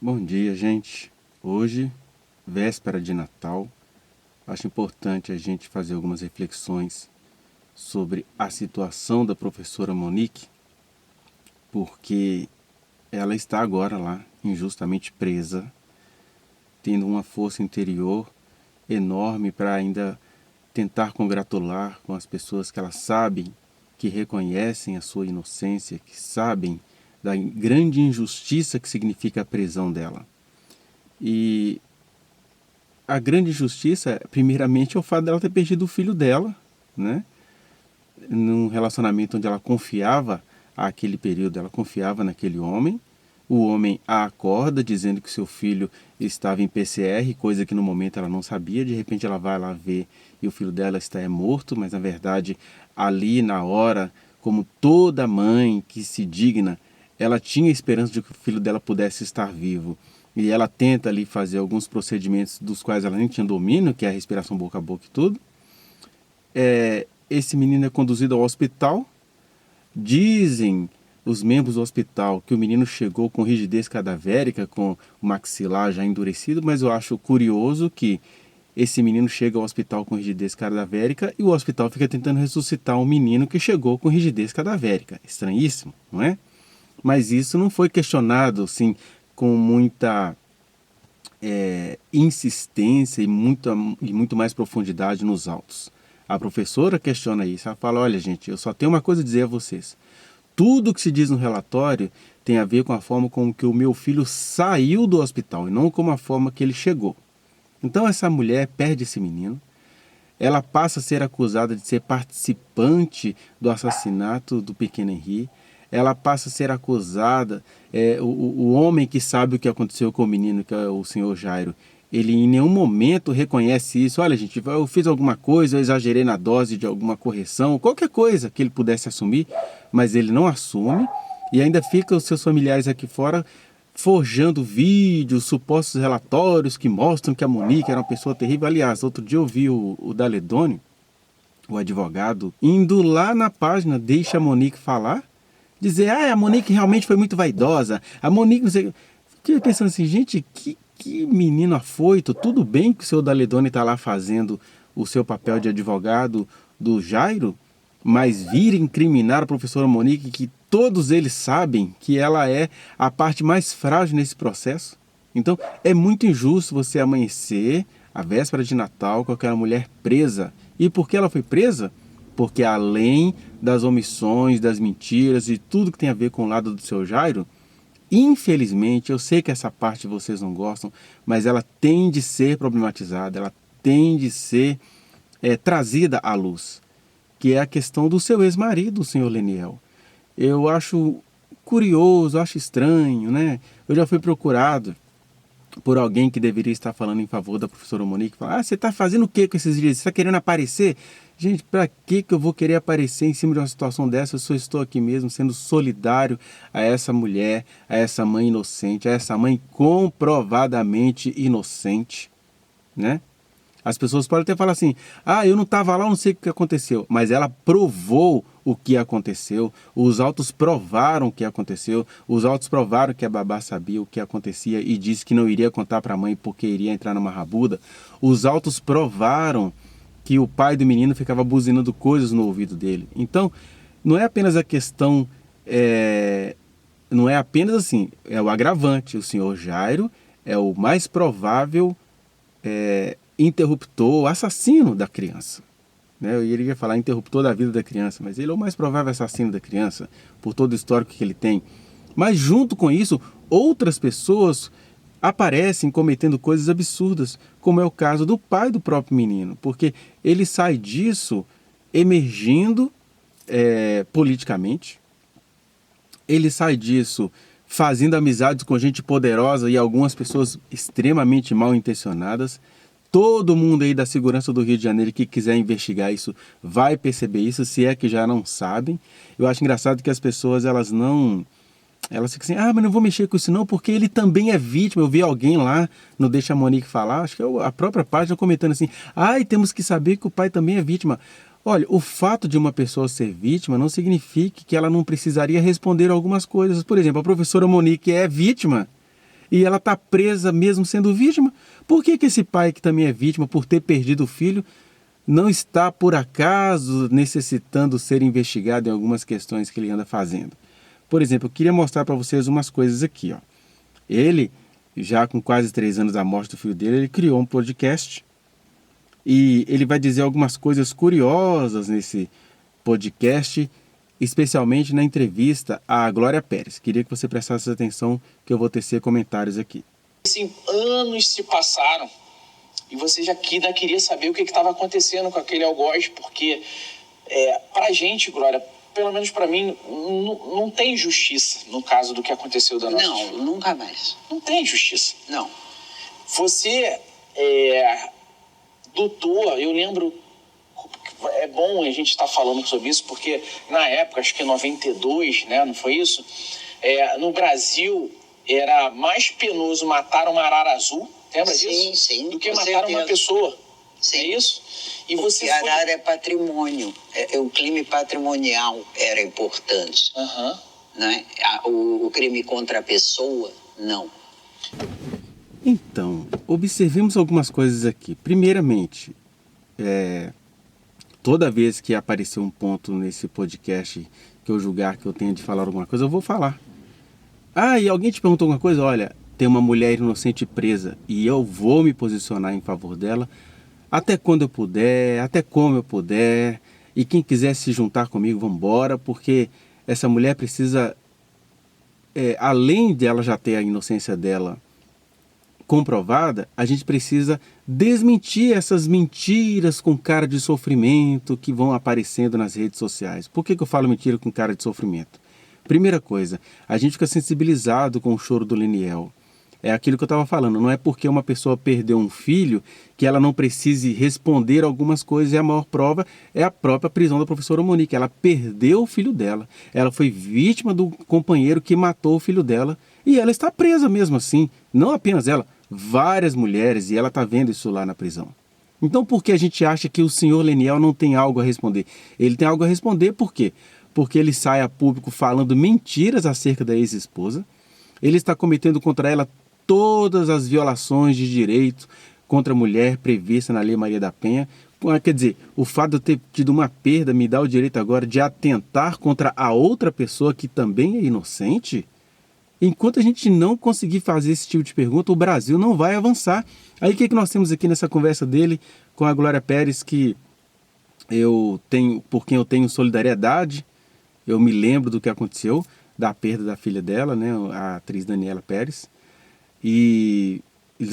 Bom dia, gente. Hoje, véspera de Natal, acho importante a gente fazer algumas reflexões sobre a situação da professora Monique, porque ela está agora lá, injustamente presa, tendo uma força interior enorme para ainda tentar congratular com as pessoas que ela sabem que reconhecem a sua inocência, que sabem da grande injustiça que significa a prisão dela. E a grande injustiça, primeiramente, é o fato dela ter perdido o filho dela, né? Num relacionamento onde ela confiava, aquele período, ela confiava naquele homem. O homem a acorda dizendo que seu filho estava em PCR, coisa que no momento ela não sabia. De repente ela vai lá ver e o filho dela está morto, mas na verdade ali na hora, como toda mãe que se digna, ela tinha esperança de que o filho dela pudesse estar vivo. E ela tenta ali fazer alguns procedimentos dos quais ela nem tinha domínio, que é a respiração boca a boca e tudo. Esse menino é conduzido ao hospital. Dizem os membros do hospital que o menino chegou com rigidez cadavérica, com o maxilar já endurecido, mas eu acho curioso que esse menino chega ao hospital com rigidez cadavérica e o hospital fica tentando ressuscitar um menino que chegou com rigidez cadavérica. Estranhíssimo, não é? Mas isso não foi questionado, assim, com muita insistência e muito mais profundidade nos autos. A professora questiona isso, ela fala, olha gente, eu só tenho uma coisa a dizer a vocês. Tudo que se diz no relatório tem a ver com a forma como que o meu filho saiu do hospital e não com a forma que ele chegou. Então essa mulher perde esse menino, ela passa a ser acusada de ser participante do assassinato do pequeno Henri, ela passa a ser acusada, o homem que sabe o que aconteceu com o menino, que é o senhor Jairo, ele em nenhum momento reconhece isso. Olha, gente, eu fiz alguma coisa, eu exagerei na dose de alguma correção, qualquer coisa que ele pudesse assumir, mas ele não assume e ainda fica os seus familiares aqui fora forjando vídeos, supostos relatórios que mostram que a Monique era uma pessoa terrível. Aliás, outro dia eu vi o Daledoni, o advogado, indo lá na página Deixa a Monique Falar, dizer, a Monique realmente foi muito vaidosa, a Monique não sei... Fiquei pensando assim, gente, que menino afoito. Tudo bem que o seu Daledoni está lá fazendo o seu papel de advogado do Jairo, mas vir incriminar a professora Monique, que todos eles sabem que ela é a parte mais frágil nesse processo. Então, é muito injusto você amanhecer a véspera de Natal com aquela mulher presa. E por que ela foi presa? Porque além das omissões, das mentiras e tudo que tem a ver com o lado do seu Jairo, infelizmente, eu sei que essa parte vocês não gostam, mas ela tem de ser problematizada, ela tem de ser trazida à luz, que é a questão do seu ex-marido, o senhor Leniel. Eu acho curioso, acho estranho, né? Eu já fui procurado por alguém que deveria estar falando em favor da professora Monique, falar, você está fazendo o que com esses dias? Você está querendo aparecer? Gente, para que eu vou querer aparecer em cima de uma situação dessa? Eu só estou aqui mesmo sendo solidário a essa mulher, a essa mãe inocente, a essa mãe comprovadamente inocente, né? As pessoas podem até falar assim, eu não estava lá, eu não sei o que aconteceu. Mas ela provou o que aconteceu, os autos provaram o que aconteceu, os autos provaram que a babá sabia o que acontecia e disse que não iria contar para a mãe porque iria entrar numa rabuda. Os autos provaram que o pai do menino ficava buzinando coisas no ouvido dele. Então, não é apenas a questão, não é apenas assim, é o agravante. O senhor Jairo é o mais provável interruptor, assassino da criança. Eu iria falar interruptor da vida da criança, mas ele é o mais provável assassino da criança, por todo o histórico que ele tem. Mas junto com isso, outras pessoas aparecem cometendo coisas absurdas, como é o caso do pai do próprio menino, porque ele sai disso emergindo politicamente, ele sai disso fazendo amizades com gente poderosa e algumas pessoas extremamente mal intencionadas. Todo mundo aí da segurança do Rio de Janeiro que quiser investigar isso vai perceber isso, se é que já não sabem. Eu acho engraçado que as pessoas, elas ficam assim, mas não vou mexer com isso não, porque ele também é vítima. Eu vi alguém lá no Deixa a Monique Falar, acho que é a própria página comentando assim, e temos que saber que o pai também é vítima. Olha, o fato de uma pessoa ser vítima não significa que ela não precisaria responder algumas coisas. Por exemplo, a professora Monique é vítima. e ela está presa mesmo sendo vítima. Por que esse pai que também é vítima por ter perdido o filho não está, por acaso, necessitando ser investigado em algumas questões que ele anda fazendo? Por exemplo, eu queria mostrar para vocês umas coisas aqui. Ó. Ele, já com quase 3 anos da morte do filho dele, ele criou um podcast e ele vai dizer algumas coisas curiosas nesse podcast, especialmente na entrevista à Glória Pérez. Queria que você prestasse atenção, que eu vou tecer comentários aqui. Anos se passaram e você já queria saber o que estava acontecendo com aquele algoz, porque pra gente, Glória, pelo menos pra mim, não tem justiça no caso do que aconteceu da nossa filha. Não, nunca mais. Não tem justiça. Não. Você lutou, eu lembro, é bom a gente estar falando sobre isso, porque na época, acho que em 92, né, não foi isso? No Brasil, era mais penoso matar uma arara azul, lembra disso? Sim, do que com matar certeza. uma pessoa. Sim. É isso? E porque você arara é patrimônio. O crime patrimonial era importante. Aham. Né? O crime contra a pessoa, não. Então, observemos algumas coisas aqui. Primeiramente, toda vez que aparecer um ponto nesse podcast que eu julgar que eu tenha de falar alguma coisa, eu vou falar. E alguém te perguntou alguma coisa? Olha, tem uma mulher inocente presa e eu vou me posicionar em favor dela até quando eu puder, até como eu puder. E quem quiser se juntar comigo, vamos embora, porque essa mulher precisa, além de ela já ter a inocência dela comprovada, a gente precisa desmentir essas mentiras com cara de sofrimento que vão aparecendo nas redes sociais. Por que eu falo mentira com cara de sofrimento? Primeira coisa, a gente fica sensibilizado com o choro do Leniel. É aquilo que eu estava falando, não é porque uma pessoa perdeu um filho que ela não precise responder algumas coisas, e a maior prova é a própria prisão da professora Monique. Ela perdeu o filho dela, ela foi vítima do companheiro que matou o filho dela e ela está presa mesmo assim. Não apenas ela, várias mulheres, e ela está vendo isso lá na prisão. Então por que a gente acha que o senhor Leniel não tem algo a responder? Ele tem algo a responder por quê? Porque ele sai a público falando mentiras acerca da ex-esposa, ele está cometendo contra ela todas as violações de direito contra a mulher prevista na Lei Maria da Penha. Quer dizer, o fato de eu ter tido uma perda me dá o direito agora de atentar contra a outra pessoa que também é inocente? Enquanto a gente não conseguir fazer esse tipo de pergunta, o Brasil não vai avançar. Aí o que nós temos aqui nessa conversa dele com a Glória Pérez, que por quem eu tenho solidariedade, eu me lembro do que aconteceu, da perda da filha dela, né, a atriz Daniela Pérez. E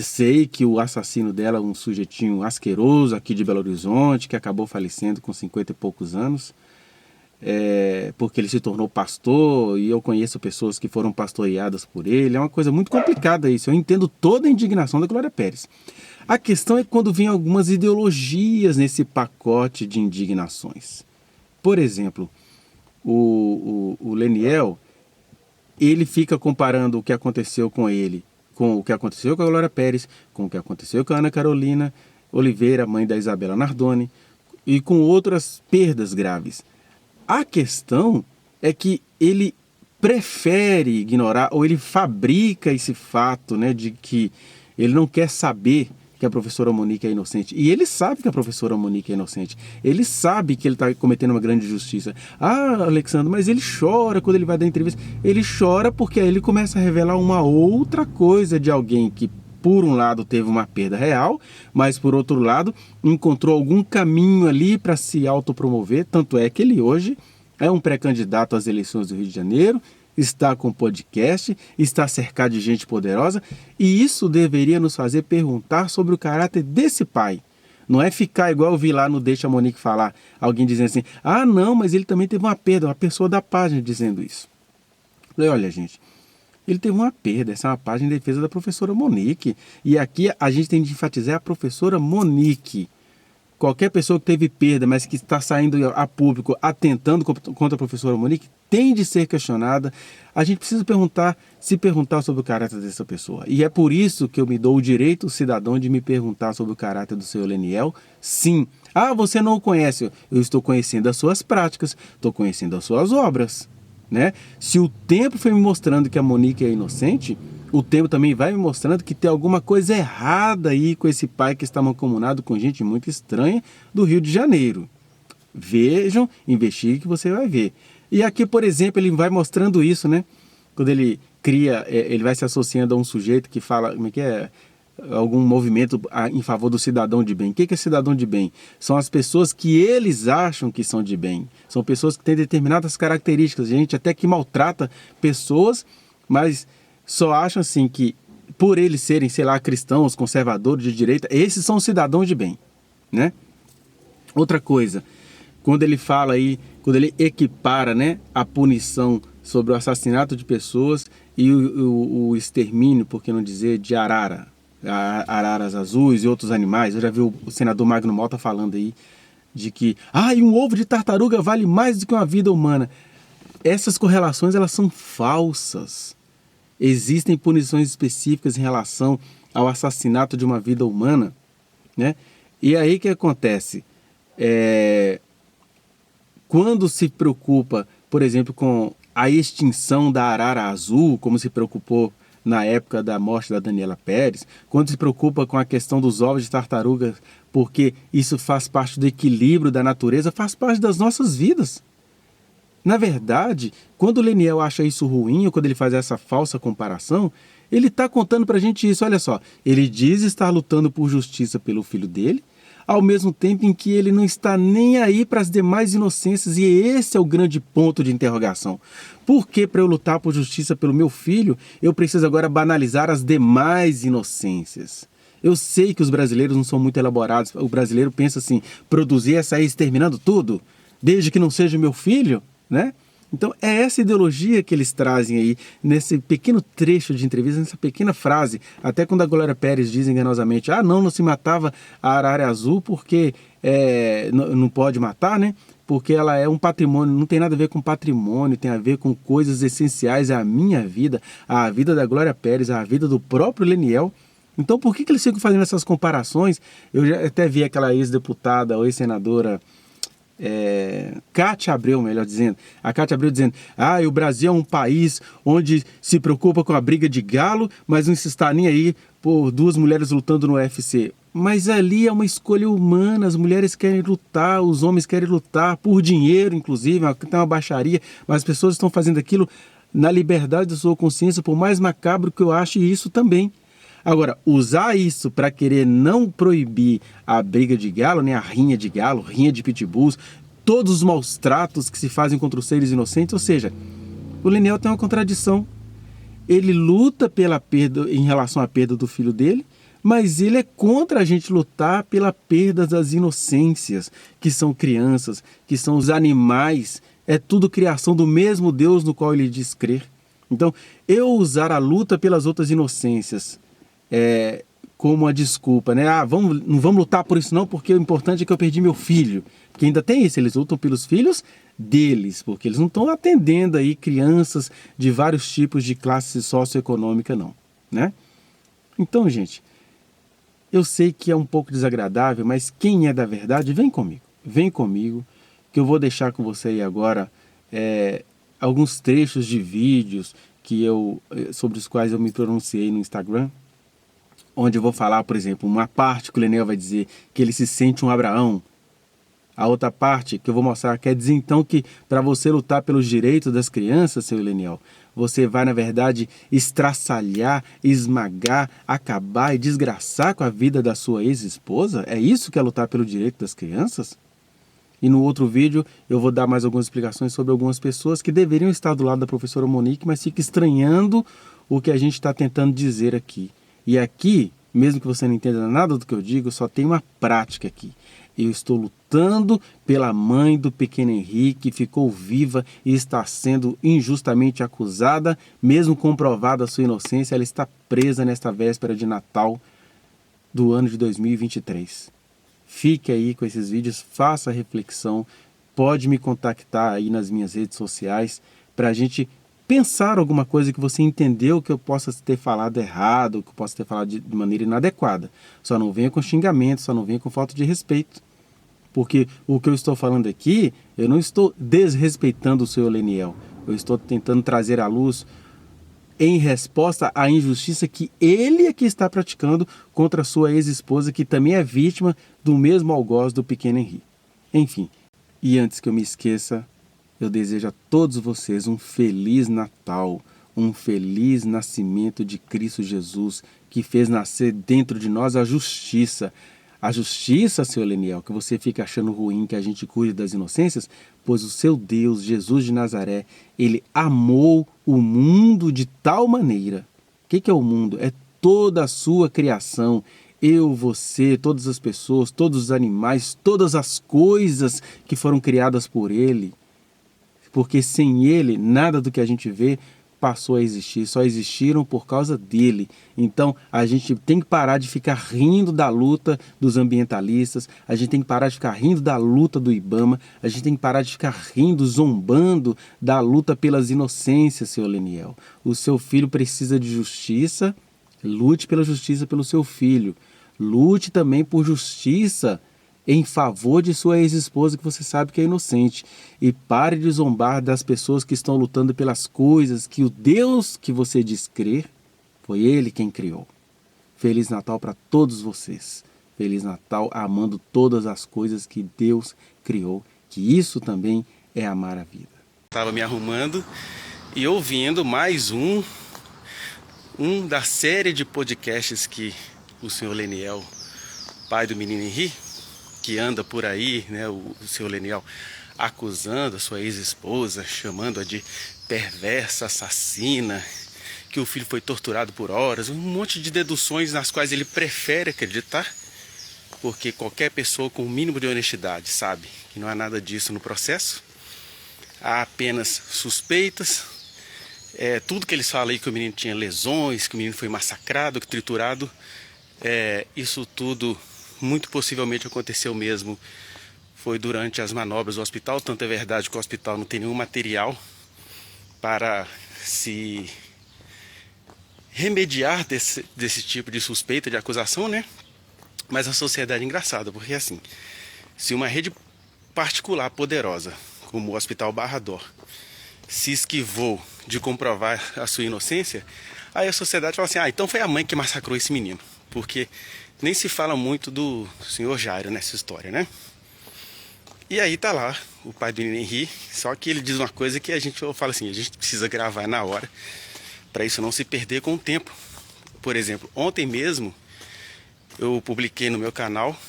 sei que o assassino dela é um sujeitinho asqueroso aqui de Belo Horizonte, que acabou falecendo com 50 e poucos anos, porque ele se tornou pastor, e eu conheço pessoas que foram pastoreadas por ele. É uma coisa muito complicada isso. Eu entendo toda a indignação da Glória Pérez. A questão é quando vem algumas ideologias nesse pacote de indignações. Por exemplo, o Leniel, ele fica comparando o que aconteceu com ele com o que aconteceu com a Glória Pérez, com o que aconteceu com a Ana Carolina Oliveira, mãe da Isabela Nardoni, e com outras perdas graves. A questão é que ele prefere ignorar, ou ele fabrica esse fato, né, de que ele não quer saber que a professora Monique é inocente. E ele sabe que a professora Monique é inocente. Ele sabe que ele está cometendo uma grande injustiça. Alexandre, mas ele chora quando ele vai dar entrevista. Ele chora porque aí ele começa a revelar uma outra coisa de alguém que, por um lado, teve uma perda real, mas, por outro lado, encontrou algum caminho ali para se autopromover. Tanto é que ele hoje é um pré-candidato às eleições do Rio de Janeiro, está com podcast, está cercado de gente poderosa, e isso deveria nos fazer perguntar sobre o caráter desse pai. Não é ficar igual eu vi lá no Deixa a Monique Falar, alguém dizendo assim, não, mas ele também teve uma perda, uma pessoa da página dizendo isso. Eu falei, olha gente, ele teve uma perda, essa é uma página em defesa da professora Monique, e aqui a gente tem de enfatizar a professora Monique. Qualquer pessoa que teve perda, mas que está saindo a público atentando contra a professora Monique, tem de ser questionada. A gente precisa se perguntar sobre o caráter dessa pessoa. E é por isso que eu me dou o direito cidadão de me perguntar sobre o caráter do senhor Leniel. Sim. Você não o conhece. Eu estou conhecendo as suas práticas, estou conhecendo as suas obras. Né? Se o tempo foi me mostrando que a Monique é inocente, o tempo também vai me mostrando que tem alguma coisa errada aí com esse pai que está mancomunado com gente muito estranha do Rio de Janeiro. Vejam, investiguem que você vai ver. E aqui, por exemplo, ele vai mostrando isso, né? Quando ele cria, ele vai se associando a um sujeito que fala, como é que é? Algum movimento em favor do cidadão de bem. O que é cidadão de bem? São as pessoas que eles acham que são de bem. São pessoas que têm determinadas características. Gente até que maltrata pessoas, mas só acham assim que por eles serem, sei lá, cristãos, conservadores de direita, esses são cidadãos de bem, né? Outra coisa, quando ele fala aí, quando ele equipara, né, a punição sobre o assassinato de pessoas e o extermínio, por que não dizer, de araras azuis e outros animais. Eu já vi o senador Magno Malta falando aí de que um ovo de tartaruga vale mais do que uma vida humana. Essas correlações, elas são falsas. Existem punições específicas em relação ao assassinato de uma vida humana, né? E aí o que acontece? Quando se preocupa, por exemplo, com a extinção da arara azul, como se preocupou na época da morte da Daniela Pérez, quando se preocupa com a questão dos ovos de tartaruga, porque isso faz parte do equilíbrio da natureza, faz parte das nossas vidas. Na verdade, quando o Leniel acha isso ruim, ou quando ele faz essa falsa comparação, ele está contando para a gente isso. Olha só, ele diz estar lutando por justiça pelo filho dele, ao mesmo tempo em que ele não está nem aí para as demais inocências, e esse é o grande ponto de interrogação. Por que para eu lutar por justiça pelo meu filho, eu preciso agora banalizar as demais inocências? Eu sei que os brasileiros não são muito elaborados, o brasileiro pensa assim, produzir é sair exterminando tudo, desde que não seja meu filho, né? Então é essa ideologia que eles trazem aí, nesse pequeno trecho de entrevista, nessa pequena frase, até quando a Glória Pérez diz enganosamente, não se matava a arara azul porque não pode matar, né? Porque ela é um patrimônio, não tem nada a ver com patrimônio, tem a ver com coisas essenciais à minha vida, à vida da Glória Pérez, à vida do próprio Leniel. Então por que eles ficam fazendo essas comparações? Eu já até vi aquela ex-deputada ou ex-senadora, Cátia Abreu, melhor dizendo, a Cátia Abreu dizendo, o Brasil é um país onde se preocupa com a briga de galo, mas não se está nem aí por duas mulheres lutando no UFC. Mas ali é uma escolha humana, as mulheres querem lutar, os homens querem lutar por dinheiro, inclusive, tem uma baixaria, mas as pessoas estão fazendo aquilo na liberdade da sua consciência, por mais macabro que eu ache isso também. Agora, usar isso para querer não proibir a briga de galo, né, a rinha de galo, rinha de pitbulls, todos os maus tratos que se fazem contra os seres inocentes, ou seja, o Leniel tem uma contradição. Ele luta pela perda em relação à perda do filho dele, mas ele é contra a gente lutar pela perda das inocências, que são crianças, que são os animais, é tudo criação do mesmo Deus no qual ele diz crer. Então, eu usar a luta pelas outras inocências como a desculpa, né? Não vamos lutar por isso não, porque o importante é que eu perdi meu filho. Porque ainda tem isso, eles lutam pelos filhos deles, porque eles não estão atendendo aí crianças de vários tipos de classe socioeconômica não, né? Então, gente, eu sei que é um pouco desagradável, mas quem é da verdade, vem comigo, que eu vou deixar com você aí agora alguns trechos de vídeos sobre os quais eu me pronunciei no Instagram, onde eu vou falar, por exemplo, uma parte que o Leniel vai dizer que ele se sente um Abraão. A outra parte que eu vou mostrar quer dizer então que para você lutar pelos direitos das crianças, seu Leniel, você vai, na verdade, estraçalhar, esmagar, acabar e desgraçar com a vida da sua ex-esposa? É isso que é lutar pelo direito das crianças? E no outro vídeo eu vou dar mais algumas explicações sobre algumas pessoas que deveriam estar do lado da professora Monique, mas fica estranhando o que a gente está tentando dizer aqui. E aqui, mesmo que você não entenda nada do que eu digo, só tem uma prática aqui. Eu estou lutando pela mãe do pequeno Henrique, que ficou viva e está sendo injustamente acusada, mesmo comprovada a sua inocência, ela está presa nesta véspera de Natal do ano de 2023. Fique aí com esses vídeos, faça a reflexão, pode me contactar aí nas minhas redes sociais para a gente pensar alguma coisa que você entendeu que eu possa ter falado errado, que eu possa ter falado de maneira inadequada. Só não venha com xingamento, só não venha com falta de respeito. Porque o que eu estou falando aqui, eu não estou desrespeitando o senhor Leniel. Eu estou tentando trazer à luz em resposta à injustiça que ele aqui está praticando contra sua ex-esposa, que também é vítima do mesmo algoz do pequeno Henri. Enfim, e antes que eu me esqueça, eu desejo a todos vocês um feliz Natal, um feliz nascimento de Cristo Jesus, que fez nascer dentro de nós a justiça. A justiça, seu Leniel, que você fica achando ruim que a gente cuide das inocências, pois o seu Deus, Jesus de Nazaré, ele amou o mundo de tal maneira. O que é o mundo? É toda a sua criação. Eu, você, todas as pessoas, todos os animais, todas as coisas que foram criadas por ele. Porque sem ele, nada do que a gente vê passou a existir, só existiram por causa dele. Então a gente tem que parar de ficar rindo da luta dos ambientalistas, a gente tem que parar de ficar rindo da luta do IBAMA, a gente tem que parar de ficar rindo, zombando da luta pelas inocências, seu Leniel. O seu filho precisa de justiça, lute pela justiça pelo seu filho. Lute também por justiça em favor de sua ex-esposa, que você sabe que é inocente. E pare de zombar das pessoas que estão lutando pelas coisas que o Deus que você diz crer, foi Ele quem criou. Feliz Natal para todos vocês. Feliz Natal amando todas as coisas que Deus criou, que isso também é amar a vida. Estava me arrumando e ouvindo mais um da série de podcasts que o senhor Leniel, pai do menino Henri, que anda por aí, né, o senhor Leniel, acusando a sua ex-esposa, chamando-a de perversa, assassina, que o filho foi torturado por horas, um monte de deduções nas quais ele prefere acreditar, porque qualquer pessoa com o mínimo de honestidade sabe que não há nada disso no processo, há apenas suspeitas, tudo que eles falam aí que o menino tinha lesões, que o menino foi massacrado, triturado, isso tudo muito possivelmente aconteceu mesmo, foi durante as manobras do hospital. Tanto é verdade que o hospital não tem nenhum material para se remediar desse tipo de suspeita, de acusação, né? Mas a sociedade é engraçada, porque assim, se uma rede particular poderosa, como o Hospital Barra D'Or, se esquivou de comprovar a sua inocência, aí a sociedade fala assim, então foi a mãe que massacrou esse menino, porque nem se fala muito do senhor Jairo nessa história, né? E aí tá lá o pai do menino Henri, só que ele diz uma coisa que a gente fala assim, a gente precisa gravar na hora, para isso não se perder com o tempo. Por exemplo, ontem mesmo eu publiquei no meu canal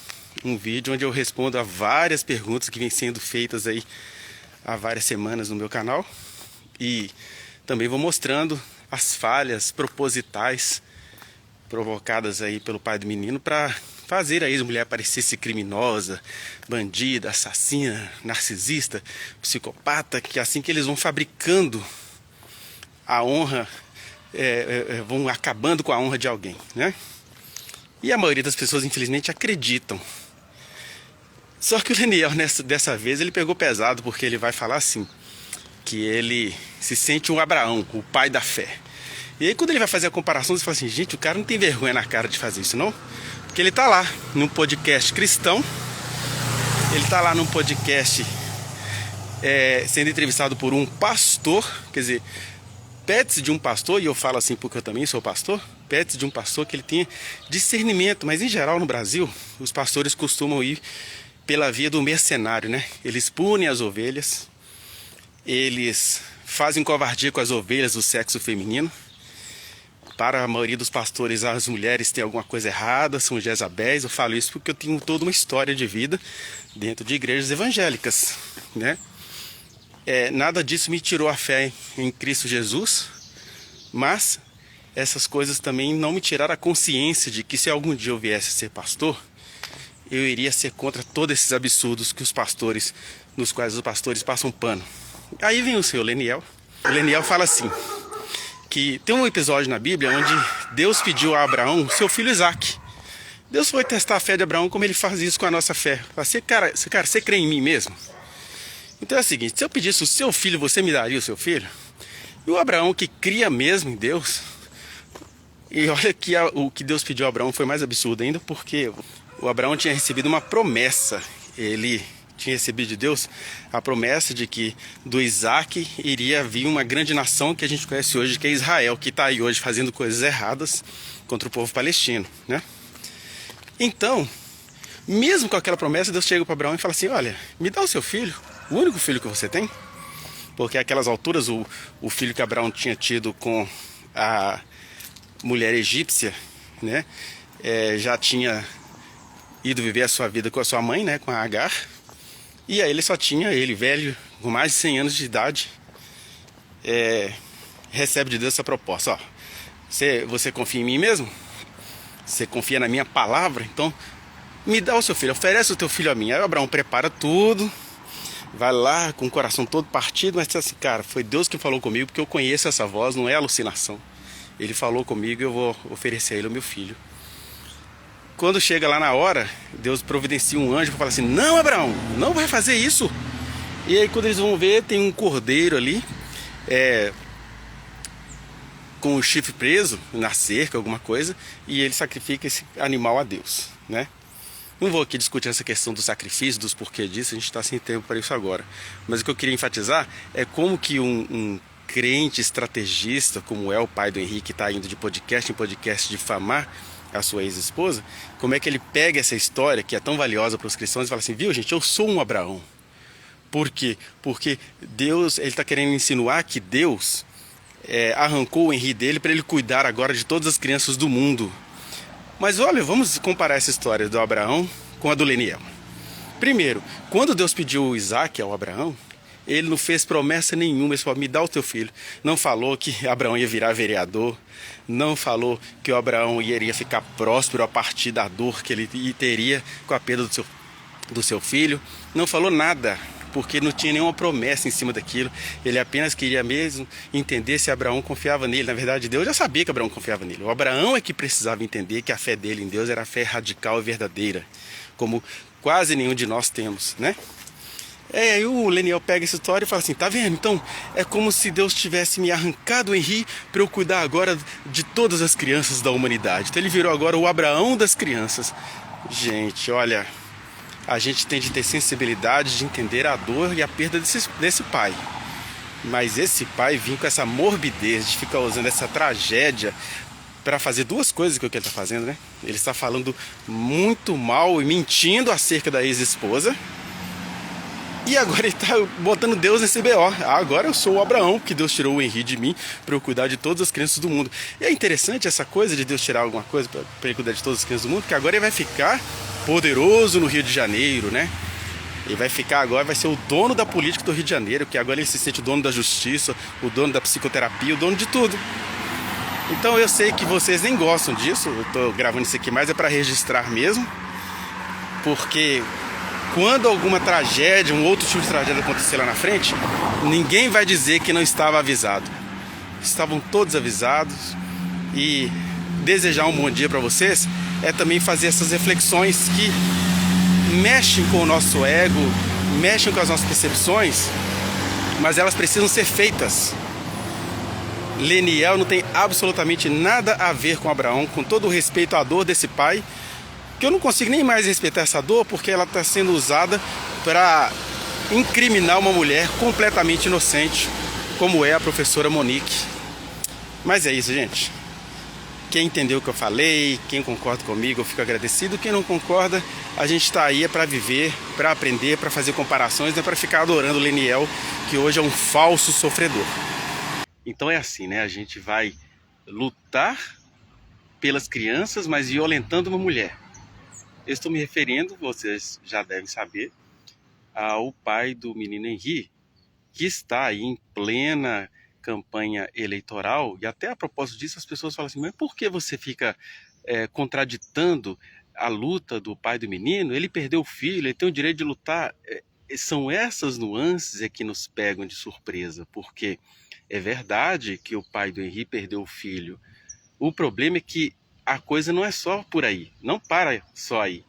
um vídeo onde eu respondo a várias perguntas que vêm sendo feitas aí há várias semanas no meu canal, e também vou mostrando as falhas propositais provocadas aí pelo pai do menino para fazer a ex-mulher parecer-se criminosa, bandida, assassina, narcisista, psicopata, que assim que eles vão fabricando a honra, vão acabando com a honra de alguém, né? E a maioria das pessoas, infelizmente, acreditam. Só que o Leniel, dessa vez, ele pegou pesado, porque ele vai falar assim, que ele se sente um Abraão, o pai da fé. E aí quando ele vai fazer a comparação, você fala assim, gente, o cara não tem vergonha na cara de fazer isso, não? Porque ele tá lá num podcast cristão, ele tá lá num podcast sendo entrevistado por um pastor, quer dizer, pede-se de um pastor, e eu falo assim porque eu também sou pastor, pede-se de um pastor que ele tenha discernimento, mas em geral no Brasil, os pastores costumam ir pela via do mercenário, né? Eles punem as ovelhas, eles fazem covardia com as ovelhas do sexo feminino. Para a maioria dos pastores, as mulheres têm alguma coisa errada, são Jezabéis. Eu falo isso porque eu tenho toda uma história de vida dentro de igrejas evangélicas, né? Nada disso me tirou a fé em Cristo Jesus, mas essas coisas também não me tiraram a consciência de que se algum dia eu viesse a ser pastor, eu iria ser contra todos esses absurdos que nos quais os pastores passam pano. Aí vem o senhor Leniel. O Leniel fala assim, que tem um episódio na Bíblia onde Deus pediu a Abraão seu filho Isaque. Deus foi testar a fé de Abraão como ele faz isso com a nossa fé. Você, cara, você crê em mim mesmo? Então é o seguinte, se eu pedisse o seu filho, você me daria o seu filho? E o Abraão, que cria mesmo em Deus, e olha que o que Deus pediu a Abraão foi mais absurdo ainda, porque o Abraão tinha recebido uma promessa. Ele tinha recebido de Deus a promessa de que do Isaac iria vir uma grande nação que a gente conhece hoje, que é Israel, que está aí hoje fazendo coisas erradas contra o povo palestino, né? Então, mesmo com aquela promessa, Deus chega para Abraão e fala assim: olha, me dá o seu filho, o único filho que você tem. Porque àquelas alturas o filho que Abraão tinha tido com a mulher egípcia, né, já tinha ido viver a sua vida com a sua mãe, né, com a Agar. E aí ele velho, com mais de 100 anos de idade, recebe de Deus essa proposta: ó, você confia em mim mesmo? Você confia na minha palavra? Então me dá o seu filho, oferece o teu filho a mim. Aí o Abraão prepara tudo, vai lá com o coração todo partido, mas diz assim: cara, foi Deus que falou comigo, porque eu conheço essa voz, não é alucinação. Ele falou comigo e eu vou oferecer a ele o meu filho. Quando chega lá na hora, Deus providencia um anjo para falar assim: não, Abraão, não vai fazer isso. E aí quando eles vão ver, tem um cordeiro ali, com o chifre preso na cerca, alguma coisa, e ele sacrifica esse animal a Deus, né? Não vou aqui discutir essa questão do sacrifício, dos porquês disso, a gente está sem tempo para isso agora. Mas o que eu queria enfatizar é como que um crente estrategista, como é o pai do Henrique, que está indo de podcast em podcast difamar a sua ex-esposa, como é que ele pega essa história que é tão valiosa para os cristãos e fala assim: viu, gente, eu sou um Abraão. Por quê? Porque Deus, ele está querendo insinuar que Deus arrancou o Henrique dele para ele cuidar agora de todas as crianças do mundo. Mas olha, vamos comparar essa história do Abraão com a do Leniel. Primeiro, quando Deus pediu o Isaac ao Abraão, ele não fez promessa nenhuma, ele falou: me dá o teu filho. Não falou que Abraão ia virar vereador, não falou que o Abraão iria ficar próspero a partir da dor que ele teria com a perda do seu filho, não falou nada, porque não tinha nenhuma promessa em cima daquilo. Ele apenas queria mesmo entender se Abraão confiava nele. Na verdade, Deus já sabia que Abraão confiava nele. O Abraão é que precisava entender que a fé dele em Deus era a fé radical e verdadeira, como quase nenhum de nós temos, né? Aí o Leniel pega essa história e fala assim: tá vendo? Então é como se Deus tivesse me arrancado o Henrique para eu cuidar agora de todas as crianças da humanidade. Então ele virou agora o Abraão das crianças. Gente, olha, a gente tem de ter sensibilidade de entender a dor e a perda desse pai. Mas esse pai vinha com essa morbidez de ficar usando essa tragédia para fazer duas coisas que é o que ele está fazendo, né? Ele está falando muito mal e mentindo acerca da ex-esposa. E agora ele está botando Deus nesse BO. Agora eu sou o Abraão, porque Deus tirou o Henrique de mim para eu cuidar de todas as crianças do mundo. E é interessante essa coisa de Deus tirar alguma coisa para ele cuidar de todas as crianças do mundo, que agora ele vai ficar poderoso no Rio de Janeiro, né? Ele vai ficar agora, vai ser o dono da política do Rio de Janeiro, que agora ele se sente o dono da justiça, o dono da psicoterapia, o dono de tudo. Então eu sei que vocês nem gostam disso, eu estou gravando isso aqui, mas é para registrar mesmo, porque quando alguma tragédia, um outro tipo de tragédia acontecer lá na frente, ninguém vai dizer que não estava avisado. Estavam todos avisados. E desejar um bom dia para vocês é também fazer essas reflexões que mexem com o nosso ego, mexem com as nossas percepções, mas elas precisam ser feitas. Leniel não tem absolutamente nada a ver com Abraão, com todo o respeito à dor desse pai, que eu não consigo nem mais respeitar essa dor, porque ela está sendo usada para incriminar uma mulher completamente inocente, como é a professora Monique. Mas é isso, gente. Quem entendeu o que eu falei, quem concorda comigo, eu fico agradecido. Quem não concorda, a gente está aí para viver, para aprender, para fazer comparações, não é para ficar adorando o Leniel, que hoje é um falso sofredor. Então é assim, né? A gente vai lutar pelas crianças, mas violentando uma mulher. Eu estou me referindo, vocês já devem saber, ao pai do menino Henrique, que está aí em plena campanha eleitoral, e até a propósito disso as pessoas falam assim: mas por que você fica contraditando a luta do pai do menino? Ele perdeu o filho, ele tem o direito de lutar. São essas nuances que nos pegam de surpresa, porque é verdade que o pai do Henrique perdeu o filho. O problema é que a coisa não é só por aí, não para só aí.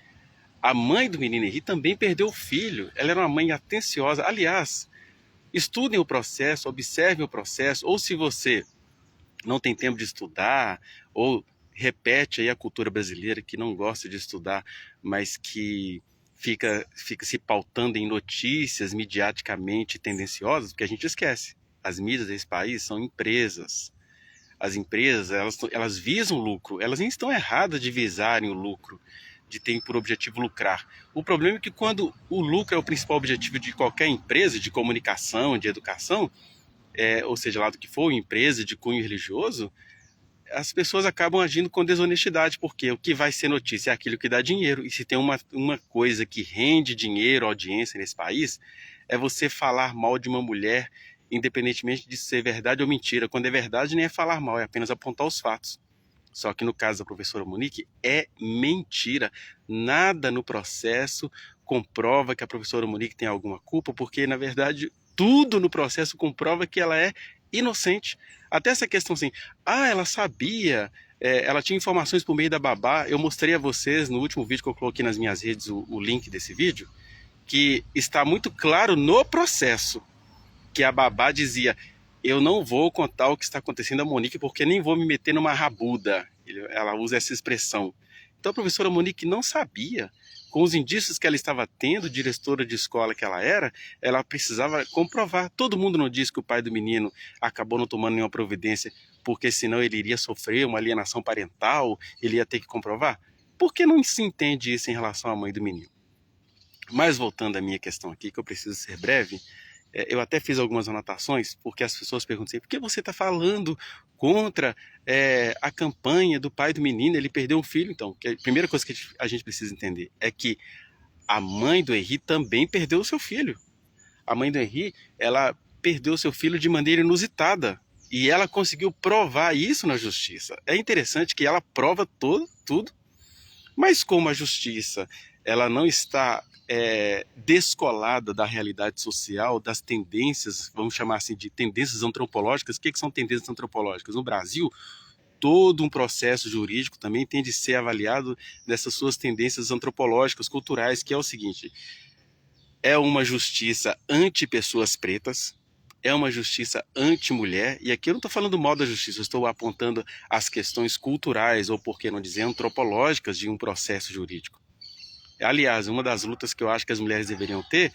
A mãe do menino Henrique também perdeu o filho. Ela era uma mãe atenciosa. Aliás, estudem o processo, observem o processo, ou se você não tem tempo de estudar, ou repete aí a cultura brasileira que não gosta de estudar, mas que fica se pautando em notícias midiaticamente tendenciosas, porque a gente esquece. As mídias desse país são empresas. As empresas, elas visam lucro. Elas nem estão erradas de visarem o lucro, de terem por objetivo lucrar. O problema é que quando o lucro é o principal objetivo de qualquer empresa, de comunicação, de educação, ou seja, lá do que for, empresa de cunho religioso, as pessoas acabam agindo com desonestidade, porque o que vai ser notícia é aquilo que dá dinheiro. E se tem uma coisa que rende dinheiro, audiência nesse país, é você falar mal de uma mulher, independentemente de ser verdade ou mentira. Quando é verdade, nem é falar mal, é apenas apontar os fatos. Só que no caso da professora Monique, é mentira. Nada no processo comprova que a professora Monique tem alguma culpa, porque, na verdade, tudo no processo comprova que ela é inocente. Até essa questão assim, ela sabia, ela tinha informações por meio da babá. Eu mostrei a vocês no último vídeo que eu coloquei nas minhas redes o link desse vídeo, que está muito claro no processo que a babá dizia: eu não vou contar o que está acontecendo a Monique porque nem vou me meter numa rabuda. Ela usa essa expressão. Então a professora Monique não sabia. Com os indícios que ela estava tendo, diretora de escola que ela precisava comprovar. Todo mundo não diz que o pai do menino acabou não tomando nenhuma providência, porque senão ele iria sofrer uma alienação parental, ele ia ter que comprovar? Por que não se entende isso em relação à mãe do menino? Mas voltando à minha questão aqui, que eu preciso ser breve, eu até fiz algumas anotações, porque as pessoas perguntam assim: por que você está falando contra a campanha do pai do menino? Ele perdeu um filho. Então, a primeira coisa que a gente precisa entender é que a mãe do Henri também perdeu o seu filho. A mãe do Henri, ela perdeu o seu filho de maneira inusitada. E ela conseguiu provar isso na justiça. É interessante que ela prova tudo, mas como a justiça ela não está descolada da realidade social, das tendências, vamos chamar assim de tendências antropológicas. O que são tendências antropológicas? No Brasil, todo um processo jurídico também tem de ser avaliado dessas suas tendências antropológicas, culturais, que é o seguinte: é uma justiça anti-pessoas pretas, é uma justiça anti-mulher, e aqui eu não estou falando mal da justiça, eu estou apontando as questões culturais, ou por que não dizer antropológicas, de um processo jurídico. Aliás, uma das lutas que eu acho que as mulheres deveriam ter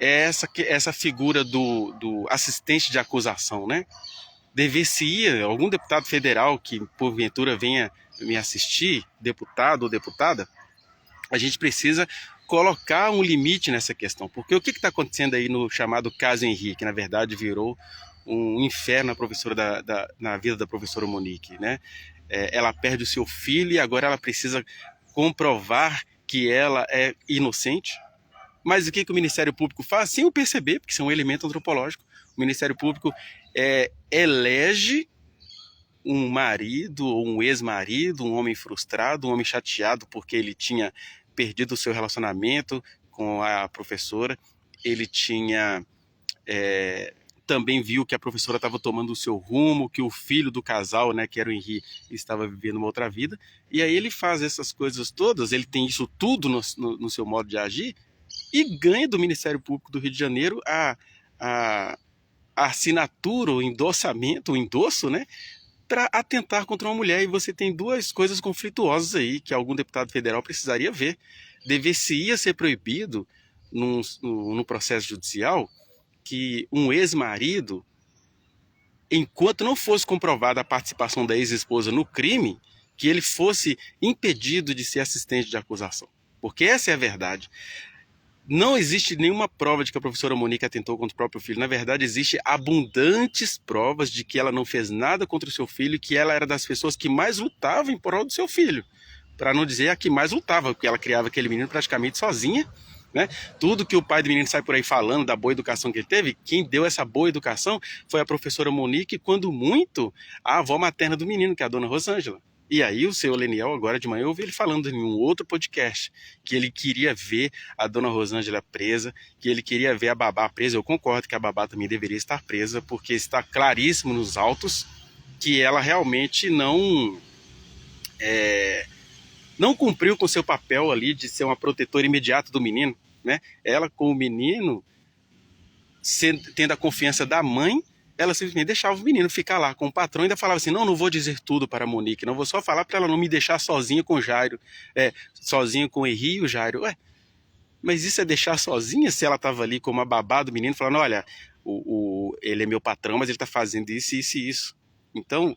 é essa figura do assistente de acusação, né? Dever-se-ia algum deputado federal que porventura venha me assistir, deputado ou deputada, a gente precisa colocar um limite nessa questão, porque o que está acontecendo aí no chamado caso Henri, que na verdade virou um inferno na professora na vida da professora Monique, né? Ela perde o seu filho e agora ela precisa comprovar que ela é inocente. Mas o que o Ministério Público faz? Sem o perceber, porque isso é um elemento antropológico. O Ministério Público elege um marido ou um ex-marido, um homem frustrado, um homem chateado porque ele tinha perdido o seu relacionamento com a professora. Ele tinha também viu que a professora estava tomando o seu rumo, que o filho do casal, né, que era o Henri, estava vivendo uma outra vida. E aí ele faz essas coisas todas, ele tem isso tudo no seu modo de agir, e ganha do Ministério Público do Rio de Janeiro a assinatura, o endossamento, o endosso, né, para atentar contra uma mulher. E você tem duas coisas conflituosas aí que algum deputado federal precisaria ver. Deveria ser proibido no processo judicial que um ex-marido, enquanto não fosse comprovada a participação da ex-esposa no crime, que ele fosse impedido de ser assistente de acusação. Porque essa é a verdade. Não existe nenhuma prova de que a professora Monique atentou contra o próprio filho. Na verdade, existe abundantes provas de que ela não fez nada contra o seu filho e que ela era das pessoas que mais lutavam em prol do seu filho. Para não dizer a que mais lutava, porque ela criava aquele menino praticamente sozinha, né? Tudo que o pai do menino sai por aí falando da boa educação que ele teve, quem deu essa boa educação foi a professora Monique, quando muito a avó materna do menino, que é a dona Rosângela. E aí o seu Leniel, agora de manhã, eu ouvi ele falando em um outro podcast, que ele queria ver a dona Rosângela presa, que ele queria ver a babá presa. Eu concordo que a babá também deveria estar presa, porque está claríssimo nos autos que ela realmente não cumpriu com seu papel ali de ser uma protetora imediata do menino, né? Ela, com o menino, tendo a confiança da mãe, ela simplesmente deixava o menino ficar lá com o patrão e ainda falava assim: não vou dizer tudo para a Monique, não vou só falar para ela não me deixar sozinha com o Jairo, sozinha com o Henri e o Jairo. Mas isso é deixar sozinha se ela estava ali como a babá do menino, falando, olha, ele é meu patrão, mas ele está fazendo isso, isso e isso. Então,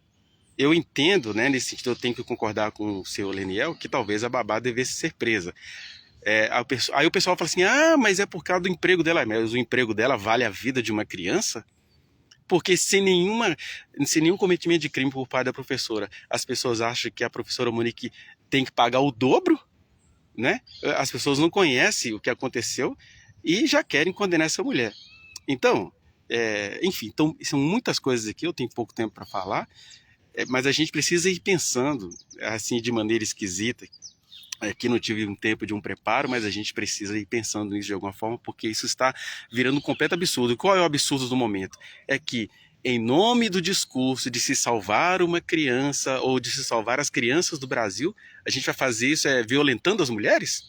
eu entendo, né, nesse sentido, eu tenho que concordar com o seu Leniel, que talvez a babá devesse ser presa. Aí o pessoal fala assim, mas é por causa do emprego dela. Mas o emprego dela vale a vida de uma criança? Porque sem nenhum cometimento de crime por parte da professora, as pessoas acham que a professora Monique tem que pagar o dobro, né? As pessoas não conhecem o que aconteceu e já querem condenar essa mulher. Então, enfim, então, são muitas coisas aqui, eu tenho pouco tempo para falar, mas a gente precisa ir pensando, assim, de maneira esquisita. Aqui não tive um tempo de um preparo, mas a gente precisa ir pensando nisso de alguma forma, porque isso está virando um completo absurdo. E qual é o absurdo do momento? É que, em nome do discurso de se salvar uma criança ou de se salvar as crianças do Brasil, a gente vai fazer isso violentando as mulheres?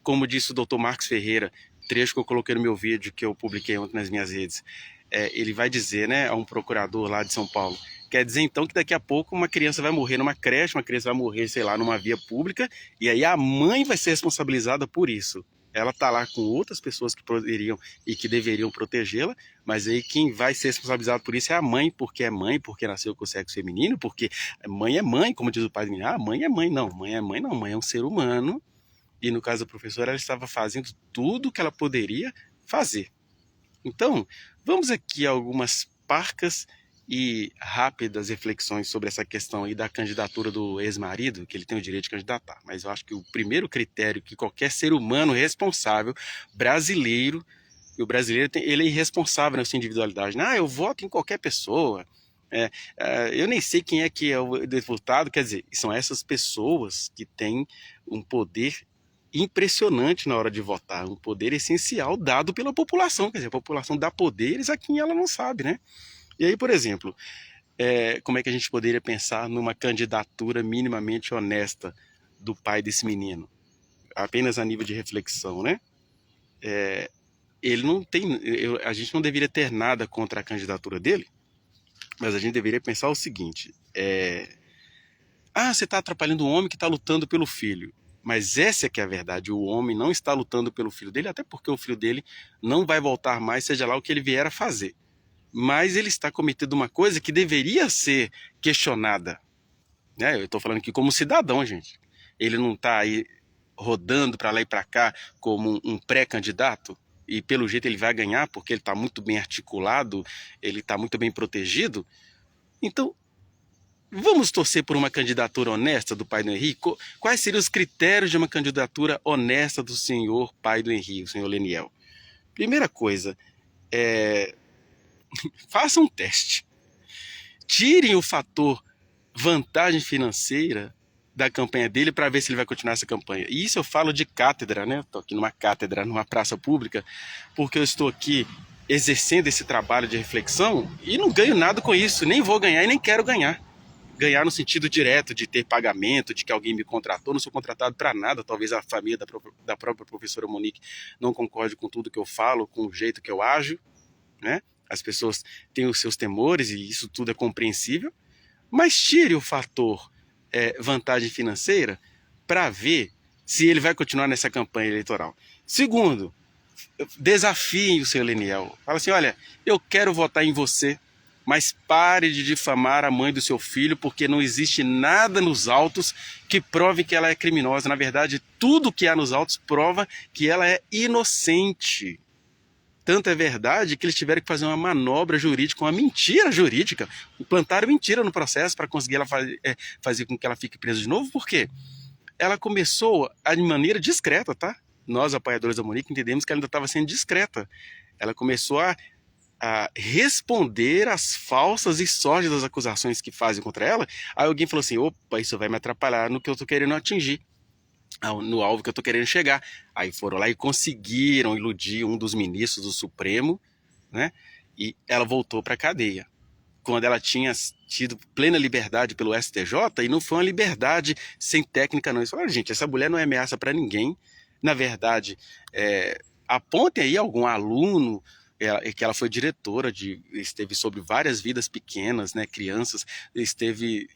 Como disse o Dr. Marcos Ferreira, trecho que eu coloquei no meu vídeo, que eu publiquei ontem nas minhas redes, ele vai dizer, né, a um procurador lá de São Paulo, quer dizer então que daqui a pouco uma criança vai morrer numa creche, uma criança vai morrer, sei lá, numa via pública, e aí a mãe vai ser responsabilizada por isso. Ela está lá com outras pessoas que poderiam e que deveriam protegê-la, mas aí quem vai ser responsabilizado por isso é a mãe, porque nasceu com o sexo feminino, porque mãe é mãe, como diz o pai do menino, mãe é mãe, não, mãe é mãe não, mãe é um ser humano, e no caso da professora, ela estava fazendo tudo o que ela poderia fazer. Então, vamos aqui a algumas parcas e rápidas reflexões sobre essa questão aí da candidatura do ex-marido, que ele tem o direito de candidatar. Mas eu acho que o primeiro critério que qualquer ser humano responsável, brasileiro, e o brasileiro ele é irresponsável na sua individualidade. Eu voto em qualquer pessoa. Eu nem sei quem é que é o deputado, quer dizer, são essas pessoas que têm um poder impressionante na hora de votar, um poder essencial dado pela população, quer dizer, a população dá poderes a quem ela não sabe, né? E aí, por exemplo, como é que a gente poderia pensar numa candidatura minimamente honesta do pai desse menino? Apenas a nível de reflexão, né? Ele não tem, a gente não deveria ter nada contra a candidatura dele, mas a gente deveria pensar o seguinte, você está atrapalhando um homem que está lutando pelo filho. Mas essa é que é a verdade, o homem não está lutando pelo filho dele, até porque o filho dele não vai voltar mais, seja lá o que ele vier a fazer. Mas ele está cometendo uma coisa que deveria ser questionada. Eu estou falando aqui como cidadão, gente. Ele não está aí rodando para lá e para cá como um pré-candidato, e pelo jeito ele vai ganhar, porque ele está muito bem articulado, ele está muito bem protegido. Então, vamos torcer por uma candidatura honesta do pai do Henrique? Quais seriam os critérios de uma candidatura honesta do senhor pai do Henrique, o senhor Leniel? Primeira coisa, façam um teste. Tirem o fator vantagem financeira da campanha dele para ver se ele vai continuar essa campanha. E isso eu falo de cátedra, né? Estou aqui numa cátedra, numa praça pública, porque eu estou aqui exercendo esse trabalho de reflexão e não ganho nada com isso, nem vou ganhar e nem quero ganhar. Ganhar no sentido direto de ter pagamento, de que alguém me contratou, não sou contratado para nada, talvez a família da própria professora Monique não concorde com tudo que eu falo, com o jeito que eu ajo, né? As pessoas têm os seus temores e isso tudo é compreensível, mas tire o fator vantagem financeira para ver se ele vai continuar nessa campanha eleitoral. Segundo, desafiem o seu Leniel. Fala assim, olha, eu quero votar em você, mas pare de difamar a mãe do seu filho, porque não existe nada nos autos que prove que ela é criminosa. Na verdade, tudo que há nos autos prova que ela é inocente. Tanto é verdade que eles tiveram que fazer uma manobra jurídica, uma mentira jurídica, implantaram mentira no processo para conseguir ela fazer com que ela fique presa de novo, porque ela começou de maneira discreta, tá? Nós, apoiadores da Monique, entendemos que ela ainda estava sendo discreta. Ela começou a responder às falsas e sórdidas acusações que fazem contra ela. Aí alguém falou assim, opa, isso vai me atrapalhar no que eu estou querendo atingir, no alvo que eu estou querendo chegar. Aí foram lá e conseguiram iludir um dos ministros do Supremo, né? E ela voltou para a cadeia, quando ela tinha tido plena liberdade pelo STJ, e não foi uma liberdade sem técnica não. Eles falaram, gente, essa mulher não é ameaça para ninguém. Na verdade, apontem aí algum aluno que ela foi diretora, esteve sobre várias vidas pequenas, né, crianças, esteve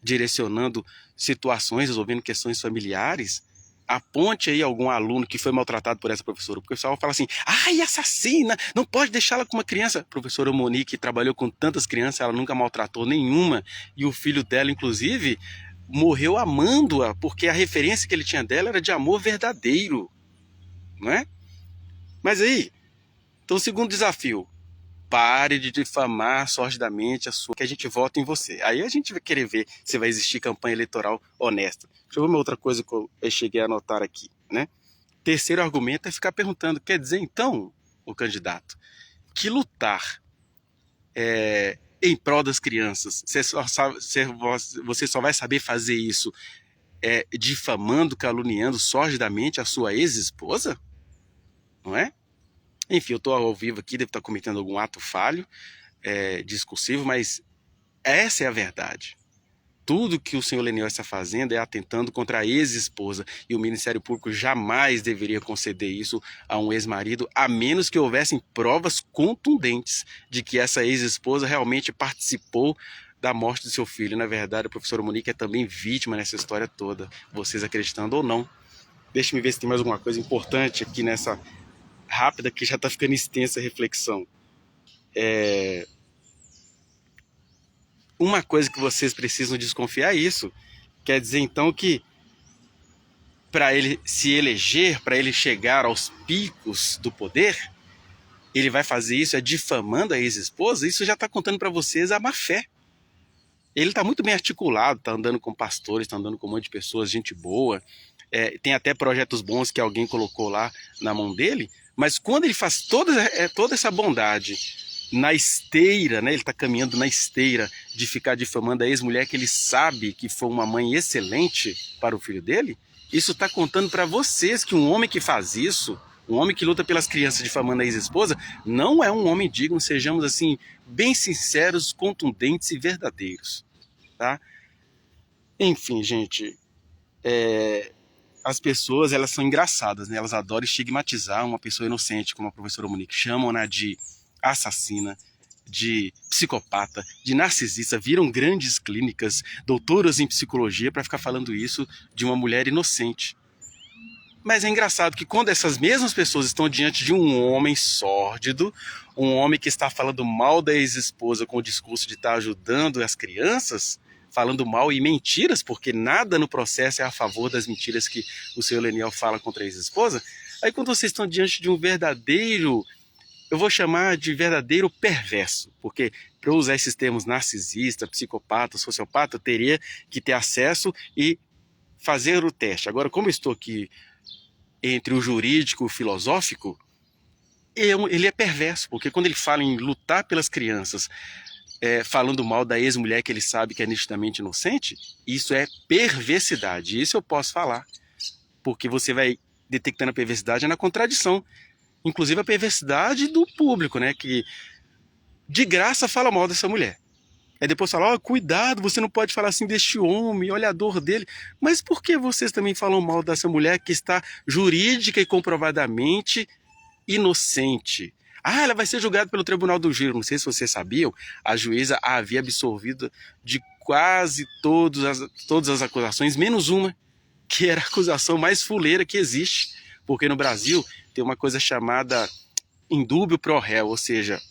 direcionando situações, resolvendo questões familiares. aponte aí algum aluno que foi maltratado por essa professora. Porque o pessoal fala assim, ai, assassina, não pode deixá-la com uma criança. A professora Monique trabalhou com tantas crianças, ela nunca maltratou nenhuma. E o filho dela, inclusive, morreu amando-a, porque a referência que ele tinha dela era de amor verdadeiro. Não é? Mas aí, então o segundo desafio, pare de difamar sordidamente a sua, que a gente vota em você. Aí a gente vai querer ver se vai existir campanha eleitoral honesta. Deixa eu ver uma outra coisa que eu cheguei a anotar aqui, né? Terceiro argumento é ficar perguntando, quer dizer então, o candidato, que lutar em prol das crianças, você só vai saber fazer isso difamando, caluniando sordidamente a sua ex-esposa? Não é? Enfim, eu estou ao vivo aqui, devo estar cometendo algum ato falho, discursivo, mas essa é a verdade. Tudo que o senhor Leniel está fazendo é atentando contra a ex-esposa, e o Ministério Público jamais deveria conceder isso a um ex-marido, a menos que houvessem provas contundentes de que essa ex-esposa realmente participou da morte do seu filho. Na verdade, a professora Monique é também vítima nessa história toda, vocês acreditando ou não. Deixa-me ver se tem mais alguma coisa importante aqui nessa rápida, que já está ficando extensa a reflexão. Uma coisa que vocês precisam desconfiar é isso. Quer dizer, então, que para ele se eleger, para ele chegar aos picos do poder, ele vai fazer isso difamando a ex-esposa? Isso já está contando para vocês a má fé. Ele está muito bem articulado, está andando com pastores, está andando com um monte de pessoas, gente boa, tem até projetos bons que alguém colocou lá na mão dele, mas quando ele faz toda essa bondade na esteira, né, ele está caminhando na esteira de ficar difamando a ex-mulher que ele sabe que foi uma mãe excelente para o filho dele, isso está contando para vocês que um homem que faz isso, um homem que luta pelas crianças difamando a ex-esposa, não é um homem digno, sejamos assim, bem sinceros, contundentes e verdadeiros. Tá? Enfim, gente, as pessoas, elas são engraçadas, né? Elas adoram estigmatizar uma pessoa inocente, como a professora Monique, chamam-na de assassina, de psicopata, de narcisista, viram grandes clínicas, doutoras em psicologia para ficar falando isso de uma mulher inocente. Mas é engraçado que quando essas mesmas pessoas estão diante de um homem sórdido, um homem que está falando mal da ex-esposa com o discurso de estar ajudando as crianças, falando mal e mentiras, porque nada no processo é a favor das mentiras que o senhor Leniel fala contra a ex-esposa, aí quando vocês estão diante de um verdadeiro, eu vou chamar de verdadeiro perverso, porque para eu usar esses termos narcisista, psicopata, sociopata, eu teria que ter acesso e fazer o teste. Agora, como eu estou aqui entre o jurídico e o filosófico, ele é perverso, porque quando ele fala em lutar pelas crianças, falando mal da ex-mulher que ele sabe que é nitidamente inocente, isso é perversidade. Isso eu posso falar, porque você vai detectando a perversidade na contradição. Inclusive a perversidade do público, né, que de graça fala mal dessa mulher. Aí depois fala, cuidado, você não pode falar assim deste homem, olha a dor dele. Mas por que vocês também falam mal dessa mulher que está jurídica e comprovadamente inocente? Ela vai ser julgada pelo Tribunal do Júri. Não sei se vocês sabiam, a juíza a havia absolvido de quase todas as acusações, menos uma, que era a acusação mais fuleira que existe. Porque no Brasil tem uma coisa chamada indúbio pro réu, ou seja,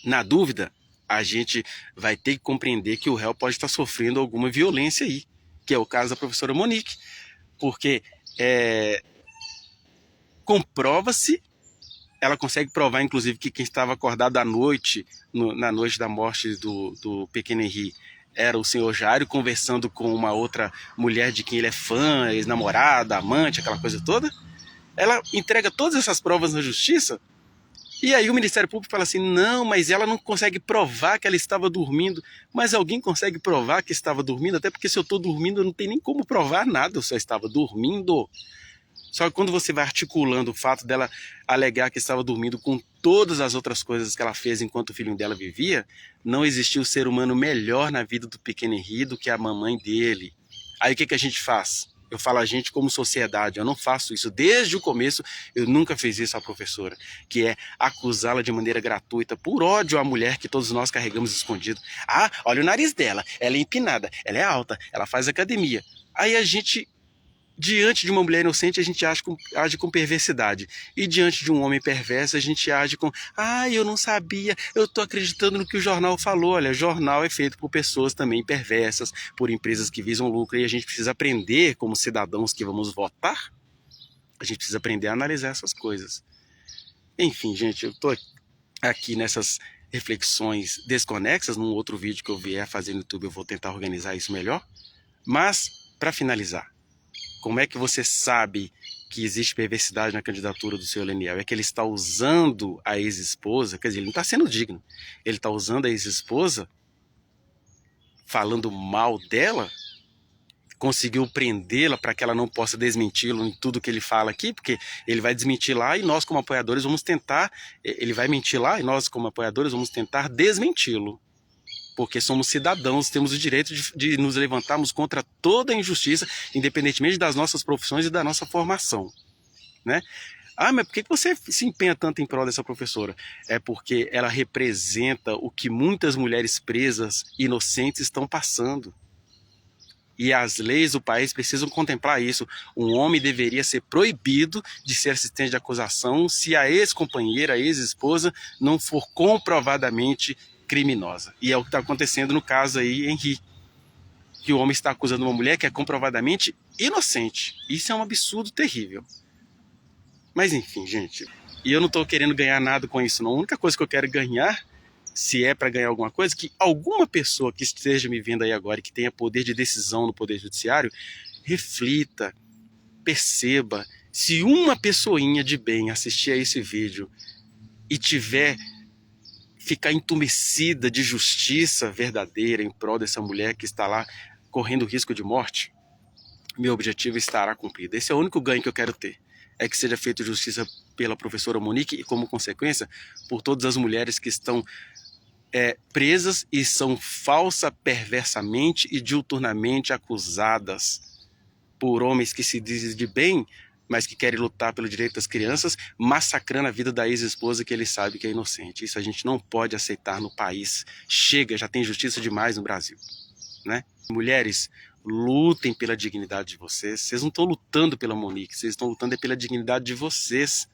na dúvida, a gente vai ter que compreender que o réu pode estar sofrendo alguma violência aí, que é o caso da professora Monique, porque comprova-se, ela consegue provar, inclusive, que quem estava acordado à noite, na noite da morte do pequeno Henri, era o senhor Jairo, conversando com uma outra mulher de quem ele é fã, ex-namorada, amante, aquela coisa toda. Ela entrega todas essas provas na justiça, e aí o Ministério Público fala assim, não, mas ela não consegue provar que ela estava dormindo. Mas alguém consegue provar que estava dormindo? Até porque se eu estou dormindo, não tem nem como provar nada, eu só estava dormindo. Só que quando você vai articulando o fato dela alegar que estava dormindo com todas as outras coisas que ela fez enquanto o filho dela vivia, não existiu ser humano melhor na vida do pequeno Henri do que a mamãe dele. Aí o que a gente faz? Eu falo a gente como sociedade, eu não faço isso. Desde o começo, eu nunca fiz isso à professora, que é acusá-la de maneira gratuita, por ódio à mulher que todos nós carregamos escondido. Olha o nariz dela, ela é empinada, ela é alta, ela faz academia. Aí a gente diante de uma mulher inocente, a gente age com perversidade. E diante de um homem perverso, a gente age com... eu não sabia, eu estou acreditando no que o jornal falou. Olha, jornal é feito por pessoas também perversas, por empresas que visam lucro, e a gente precisa aprender, como cidadãos que vamos votar, a gente precisa aprender a analisar essas coisas. Enfim, gente, eu estou aqui nessas reflexões desconexas. Num outro vídeo que eu vier fazer no YouTube, eu vou tentar organizar isso melhor. Mas, para finalizar, como é que você sabe que existe perversidade na candidatura do senhor Leniel? É que ele está usando a ex-esposa, quer dizer, ele não está sendo digno, ele está usando a ex-esposa, falando mal dela, conseguiu prendê-la para que ela não possa desmenti-lo em tudo que ele fala aqui, porque ele vai desmentir lá e nós como apoiadores vamos tentar, ele vai mentir lá e nós como apoiadores vamos tentar desmenti-lo. Porque somos cidadãos, temos o direito de nos levantarmos contra toda a injustiça, independentemente das nossas profissões e da nossa formação, né? Mas por que você se empenha tanto em prol dessa professora? É porque ela representa o que muitas mulheres presas, inocentes, estão passando. E as leis do país precisam contemplar isso. Um homem deveria ser proibido de ser assistente de acusação se a ex-companheira, a ex-esposa, não for comprovadamente criminosa. E é o que está acontecendo no caso aí, Henri, que o homem está acusando uma mulher que é comprovadamente inocente. Isso é um absurdo terrível. Mas enfim, gente, e eu não estou querendo ganhar nada com isso não. A única coisa que eu quero ganhar, se é para ganhar alguma coisa, que alguma pessoa que esteja me vendo aí agora e que tenha poder de decisão no Poder Judiciário, reflita, perceba, se uma pessoinha de bem assistir a esse vídeo e ficar entumecida de justiça verdadeira em prol dessa mulher que está lá correndo risco de morte, meu objetivo estará cumprido. Esse é o único ganho que eu quero ter. É que seja feita justiça pela professora Monique e, como consequência, por todas as mulheres que estão presas e são falsa, perversamente e diuturnamente acusadas por homens que se dizem de bem, mas que querem lutar pelo direito das crianças, massacrando a vida da ex-esposa que ele sabe que é inocente. Isso a gente não pode aceitar no país. Chega, já tem justiça demais no Brasil, né? Mulheres, lutem pela dignidade de vocês. Vocês não estão lutando pela Monique, vocês estão lutando pela dignidade de vocês,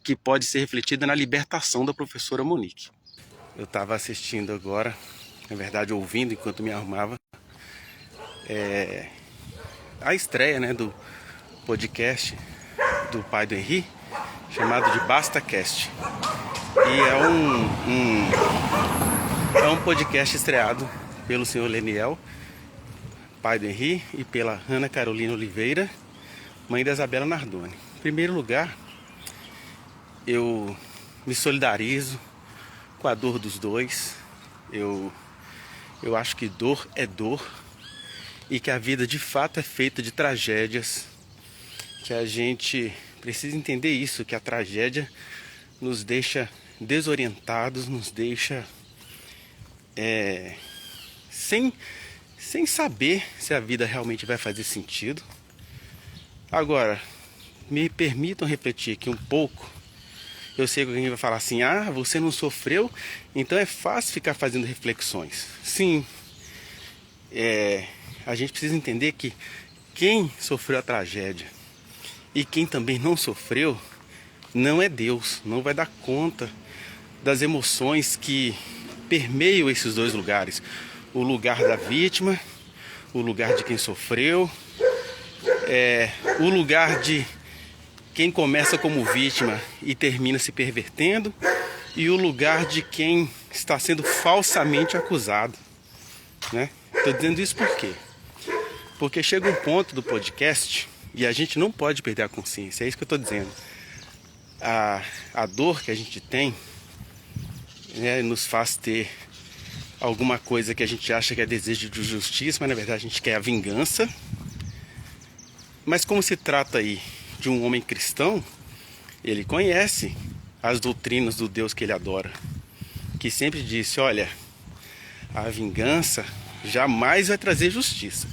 que pode ser refletida na libertação da professora Monique. Eu estava assistindo agora, na verdade ouvindo enquanto me arrumava, a estreia, né, do podcast do pai do Henri, chamado de BastaCast. E é um podcast estreado pelo senhor Leniel, pai do Henri, e pela Ana Carolina Oliveira, mãe da Isabela Nardoni. Em primeiro lugar, eu me solidarizo com a dor dos dois. Eu acho que dor é dor e que a vida de fato é feita de tragédias, que a gente precisa entender isso, que a tragédia nos deixa desorientados, nos deixa sem saber se a vida realmente vai fazer sentido. Agora, me permitam refletir aqui um pouco. Eu sei que alguém vai falar assim, você não sofreu, então é fácil ficar fazendo reflexões. Sim, a gente precisa entender que quem sofreu a tragédia e quem também não sofreu, não é Deus, não vai dar conta das emoções que permeiam esses dois lugares. O lugar da vítima, o lugar de quem sofreu, o lugar de quem começa como vítima e termina se pervertendo, e o lugar de quem está sendo falsamente acusado, né? Estou dizendo isso por quê? Porque chega um ponto do podcast e a gente não pode perder a consciência, é isso que eu estou dizendo. A dor que a gente tem, né, nos faz ter alguma coisa que a gente acha que é desejo de justiça, mas na verdade a gente quer a vingança. Mas como se trata aí de um homem cristão, ele conhece as doutrinas do Deus que ele adora, que sempre disse, olha, a vingança jamais vai trazer justiça.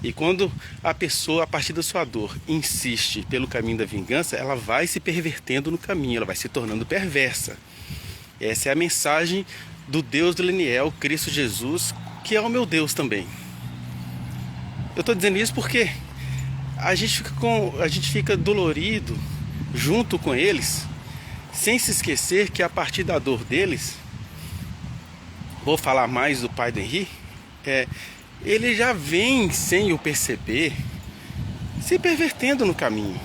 E quando a pessoa, a partir da sua dor, insiste pelo caminho da vingança, ela vai se pervertendo no caminho, ela vai se tornando perversa. Essa é a mensagem do Deus do Leniel, Cristo Jesus, que é o meu Deus também. Eu estou dizendo isso porque a gente fica dolorido junto com eles, sem se esquecer que a partir da dor deles, vou falar mais do pai do Henri, ele já vem, sem o perceber, se pervertendo no caminho.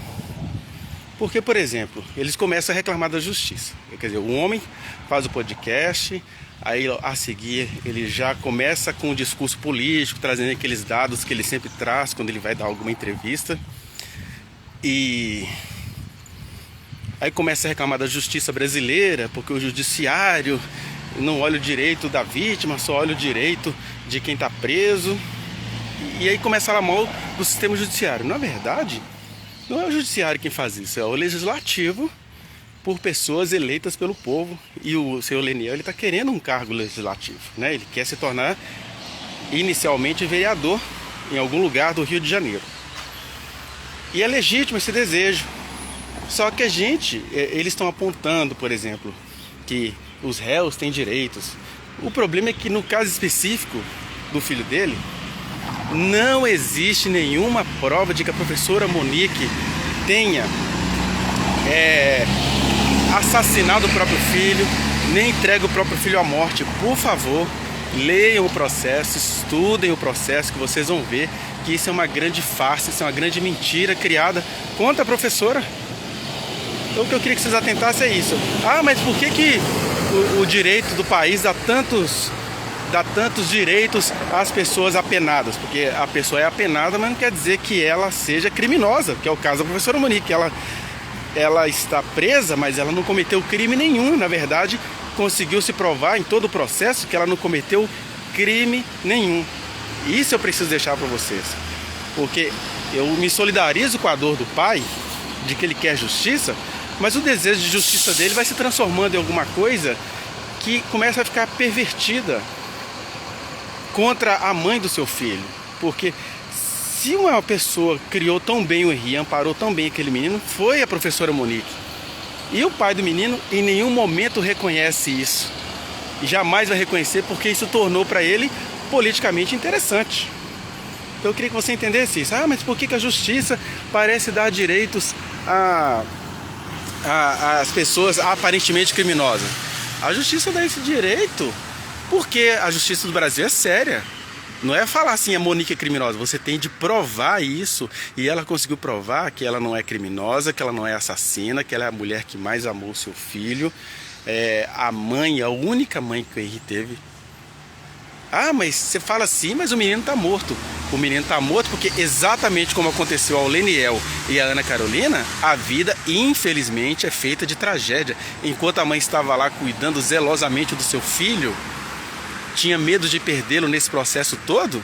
Porque, por exemplo, eles começam a reclamar da justiça. Quer dizer, o homem faz o podcast, aí a seguir ele já começa com um discurso político, trazendo aqueles dados que ele sempre traz quando ele vai dar alguma entrevista. E aí começa a reclamar da justiça brasileira, porque o judiciário não olha o direito da vítima, só olha o direito de quem está preso. E aí começa a falar mal do sistema judiciário. Na verdade, não é o judiciário quem faz isso, é o legislativo, por pessoas eleitas pelo povo. E o senhor Leniel, ele está querendo um cargo legislativo, né? Ele quer se tornar inicialmente vereador em algum lugar do Rio de Janeiro. E é legítimo esse desejo. Só que eles estão apontando, por exemplo, que os réus têm direitos. O problema é que no caso específico do filho dele, não existe nenhuma prova de que a professora Monique tenha assassinado o próprio filho, nem entregue o próprio filho à morte. Por favor, leiam o processo, estudem o processo, que vocês vão ver que isso é uma grande farsa, isso é uma grande mentira criada contra a professora. Então o que eu queria que vocês atentassem é isso. Mas por que o direito do país dá tantos direitos às pessoas apenadas? Porque a pessoa é apenada, mas não quer dizer que ela seja criminosa, que é o caso da professora Monique. Ela está presa, mas ela não cometeu crime nenhum. Na verdade, conseguiu se provar em todo o processo que ela não cometeu crime nenhum. Isso eu preciso deixar para vocês, porque eu me solidarizo com a dor do pai, de que ele quer justiça, mas o desejo de justiça dele vai se transformando em alguma coisa que começa a ficar pervertida contra a mãe do seu filho. Porque se uma pessoa criou tão bem o Henri, amparou tão bem aquele menino, foi a professora Monique. E o pai do menino em nenhum momento reconhece isso. E jamais vai reconhecer, porque isso tornou para ele politicamente interessante. Então eu queria que você entendesse isso. Mas por que a justiça parece dar direitos às pessoas aparentemente criminosas? A justiça dá esse direito porque a justiça do Brasil é séria. Não é falar assim, a Monique é criminosa. Você tem de provar isso. E ela conseguiu provar que ela não é criminosa, que ela não é assassina, que ela é a mulher que mais amou seu filho. A mãe, a única mãe que o Henri teve. Mas você fala assim, mas o menino está morto. O menino está morto porque, exatamente como aconteceu ao Leniel e à Ana Carolina, a vida, infelizmente, é feita de tragédia. Enquanto a mãe estava lá cuidando zelosamente do seu filho, tinha medo de perdê-lo nesse processo todo,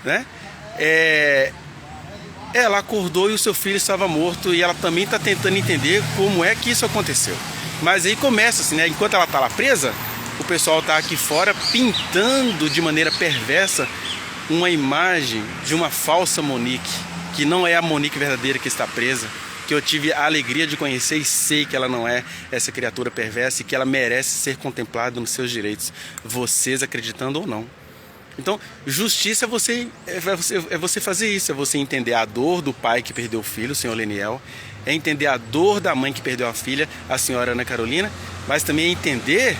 né? Ela acordou e o seu filho estava morto, e ela também está tentando entender como é que isso aconteceu. Mas aí começa assim, né? Enquanto ela está lá presa, o pessoal está aqui fora pintando de maneira perversa uma imagem de uma falsa Monique, que não é a Monique verdadeira que está presa, que eu tive a alegria de conhecer e sei que ela não é essa criatura perversa e que ela merece ser contemplada nos seus direitos, vocês acreditando ou não. Então, justiça é você fazer isso, é você entender a dor do pai que perdeu o filho, o senhor Leniel, é entender a dor da mãe que perdeu a filha, a senhora Ana Carolina, mas também é entender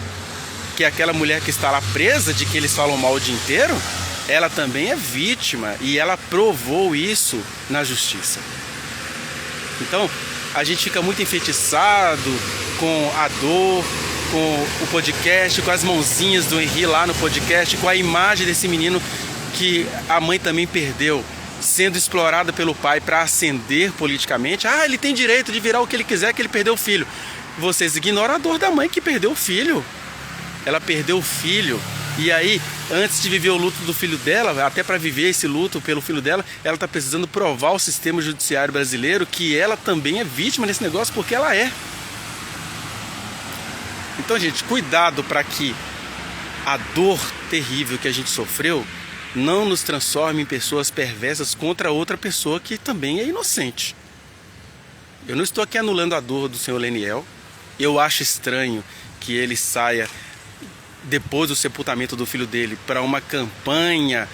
que aquela mulher que está lá presa, de que eles falam mal o dia inteiro, ela também é vítima e ela provou isso na justiça. Então, a gente fica muito enfeitiçado com a dor, com o podcast, com as mãozinhas do Henri lá no podcast, com a imagem desse menino que a mãe também perdeu, sendo explorada pelo pai para ascender politicamente. Ele tem direito de virar o que ele quiser, que ele perdeu o filho. Vocês ignoram a dor da mãe que perdeu o filho. Ela perdeu o filho. E aí, antes de viver o luto do filho dela, até para viver esse luto pelo filho dela, ela está precisando provar ao sistema judiciário brasileiro que ela também é vítima desse negócio, porque ela é. Então, gente, cuidado para que a dor terrível que a gente sofreu não nos transforme em pessoas perversas contra outra pessoa que também é inocente. Eu não estou aqui anulando a dor do senhor Leniel. Eu acho estranho que ele saia depois do sepultamento do filho dele para uma campanha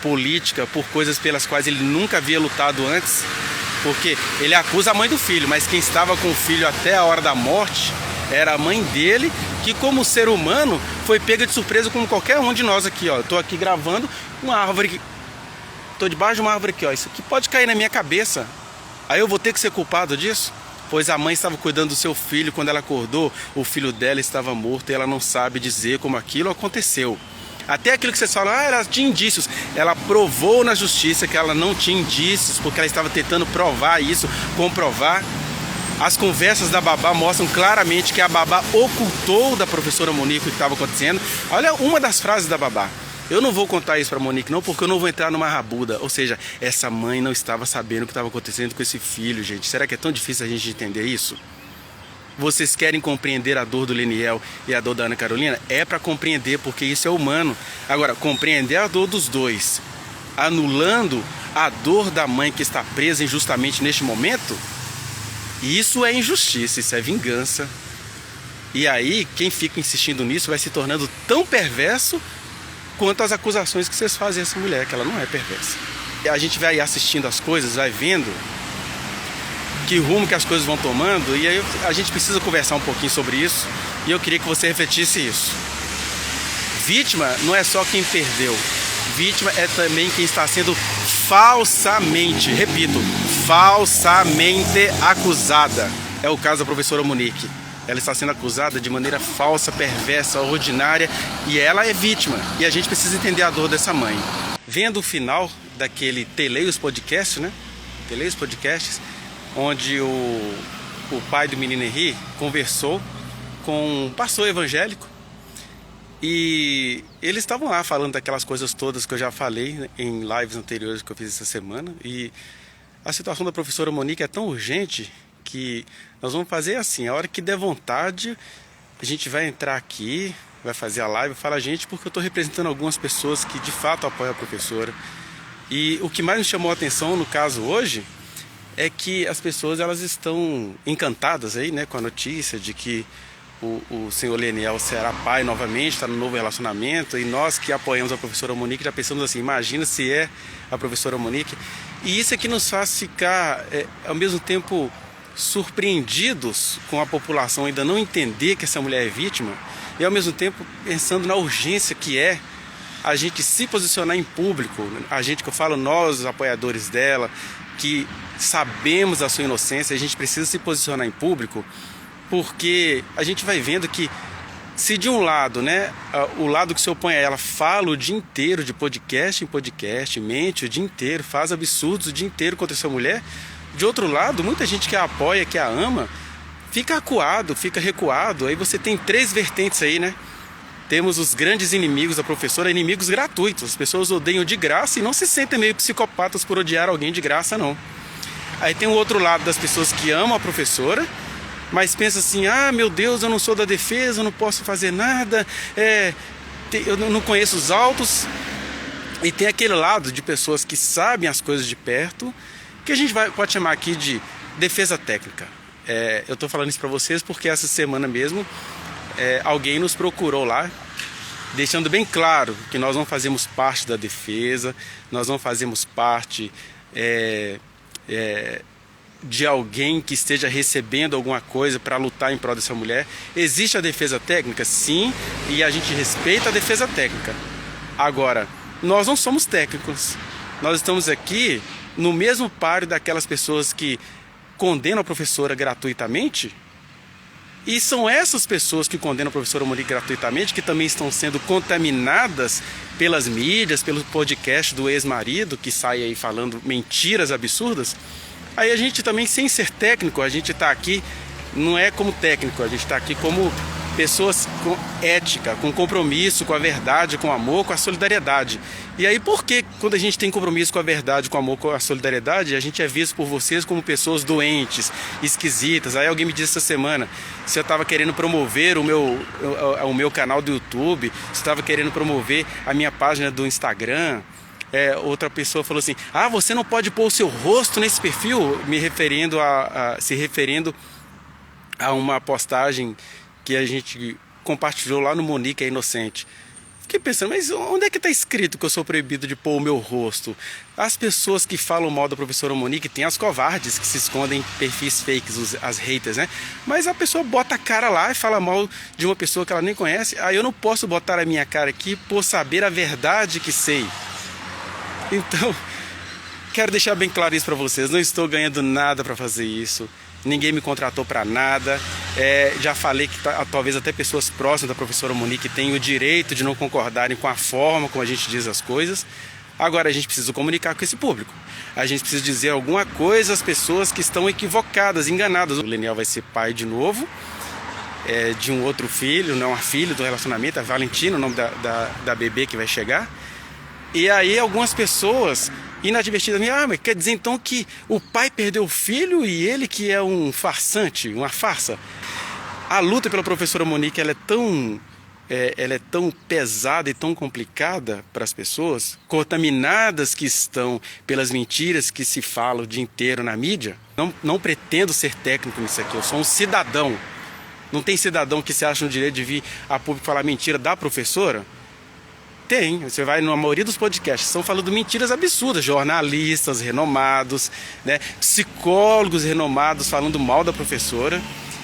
política por coisas pelas quais ele nunca havia lutado antes, porque ele acusa a mãe do filho, mas quem estava com o filho até a hora da morte era a mãe dele, que como ser humano foi pega de surpresa como qualquer um de nós aqui, ó. Eu tô aqui gravando uma árvore, tô debaixo de uma árvore aqui, ó. Isso aqui pode cair na minha cabeça. Aí eu vou ter que ser culpado disso? Pois a mãe estava cuidando do seu filho, quando ela acordou, o filho dela estava morto e ela não sabe dizer como aquilo aconteceu. Até aquilo que vocês falam, ela tinha indícios. Ela provou na justiça que ela não tinha indícios, porque ela estava tentando provar isso, comprovar. As conversas da babá mostram claramente que a babá ocultou da professora Monique o que estava acontecendo. Olha uma das frases da babá. Eu não vou contar isso para Monique não, porque eu não vou entrar numa rabuda. Ou seja, essa mãe não estava sabendo o que estava acontecendo com esse filho, gente. Será que é tão difícil a gente entender isso? Vocês querem compreender a dor do Leniel e a dor da Ana Carolina? É para compreender, porque isso é humano. Agora, compreender a dor dos dois, anulando a dor da mãe que está presa injustamente neste momento, isso é injustiça, isso é vingança. E aí, quem fica insistindo nisso vai se tornando tão perverso quanto as acusações que vocês fazem a essa mulher, que ela não é perversa. E a gente vai assistindo as coisas, vai vendo que rumo que as coisas vão tomando, e aí a gente precisa conversar um pouquinho sobre isso, e eu queria que você refletisse isso. Vítima não é só quem perdeu, vítima é também quem está sendo falsamente, repito, falsamente acusada. É o caso da professora Monique. Ela está sendo acusada de maneira falsa, perversa, ordinária, e ela é vítima, e a gente precisa entender a dor dessa mãe. Vendo o final daquele Teleios Podcast, né? Teleios Podcasts, onde o pai do menino Henri conversou com um pastor evangélico, e eles estavam lá falando daquelas coisas todas que eu já falei em lives anteriores que eu fiz essa semana. E a situação da professora Monique é tão urgente que nós vamos fazer assim: a hora que der vontade, a gente vai entrar aqui, vai fazer a live, fala gente, porque eu estou representando algumas pessoas que de fato apoiam a professora. E o que mais me chamou a atenção no caso hoje é que as pessoas, elas estão encantadas aí, né, com a notícia de que o senhor Leniel será pai novamente, está no novo relacionamento, e nós que apoiamos a professora Monique já pensamos assim: imagina se é a professora Monique. E isso é que nos faz ficar, ao mesmo tempo, surpreendidos com a população ainda não entender que essa mulher é vítima, e ao mesmo tempo pensando na urgência que é a gente se posicionar em público. A gente, que eu falo, nós, os apoiadores dela, que sabemos a sua inocência, a gente precisa se posicionar em público, porque a gente vai vendo que, se de um lado, né, o lado que se opõe a ela fala o dia inteiro de podcast em podcast, mente o dia inteiro, faz absurdos o dia inteiro contra essa mulher, de outro lado, muita gente que a apoia, que a ama, fica acuado, fica recuado. Aí você tem três vertentes aí, né? Temos os grandes inimigos da professora, inimigos gratuitos. As pessoas odeiam de graça e não se sentem meio psicopatas por odiar alguém de graça, não. Aí tem o outro lado das pessoas que amam a professora, mas pensa assim: ah, meu Deus, eu não sou da defesa, eu não posso fazer nada, eu não conheço os autos. E tem aquele lado de pessoas que sabem as coisas de perto, que a gente pode chamar aqui de defesa técnica. Eu estou falando isso para vocês porque essa semana mesmo alguém nos procurou lá, deixando bem claro que nós não fazemos parte da defesa, nós não fazemos parte de alguém que esteja recebendo alguma coisa para lutar em prol dessa mulher. Existe a defesa técnica, sim, e a gente respeita a defesa técnica. Agora, nós não somos técnicos. Nós estamos aqui no mesmo páreo daquelas pessoas que condenam a professora gratuitamente, e são essas pessoas que condenam a professora Monique gratuitamente que também estão sendo contaminadas pelas mídias, pelo podcast do ex-marido, que sai aí falando mentiras absurdas. Aí a gente também, sem ser técnico, a gente está aqui, não é como técnico, a gente está aqui como pessoas com ética, com compromisso, com a verdade, com o amor, com a solidariedade. E aí, por que quando a gente tem compromisso com a verdade, com o amor, com a solidariedade, a gente é visto por vocês como pessoas doentes, esquisitas? Aí alguém me disse essa semana, se eu estava querendo promover o meu canal do YouTube, se eu estava querendo promover a minha página do Instagram. Outra pessoa falou assim: ah, você não pode pôr o seu rosto nesse perfil, se referindo a uma postagem que a gente compartilhou lá no Monique é Inocente, fiquei pensando, mas onde é que está escrito que eu sou proibido de pôr o meu rosto? As pessoas que falam mal da professora Monique, tem as covardes que se escondem em perfis fakes, as haters, né? Mas a pessoa bota a cara lá e fala mal de uma pessoa que ela nem conhece. Aí eu não posso botar a minha cara aqui por saber a verdade que sei. Então, quero deixar bem claro isso para vocês. Não estou ganhando nada para fazer isso. Ninguém me contratou para nada. Já falei que talvez até pessoas próximas da professora Monique tenham o direito de não concordarem com a forma como a gente diz as coisas. Agora a gente precisa comunicar com esse público. A gente precisa dizer alguma coisa às pessoas que estão equivocadas, enganadas. O Leniel vai ser pai de novo, de um outro filho, não a filha do relacionamento, a Valentina, o nome da bebê que vai chegar. E aí algumas pessoas inadvertidamente, mas quer dizer então que o pai perdeu o filho e ele que é um farsante, uma farsa? A luta pela professora Monique, ela é tão pesada e tão complicada para as pessoas, contaminadas que estão pelas mentiras que se falam o dia inteiro na mídia. Não pretendo ser técnico nisso aqui, eu sou um cidadão. Não tem cidadão que se acha no direito de vir a público falar mentira da professora? Tem, você vai na maioria dos podcasts, estão falando mentiras absurdas, jornalistas renomados, né, psicólogos renomados falando mal da professora.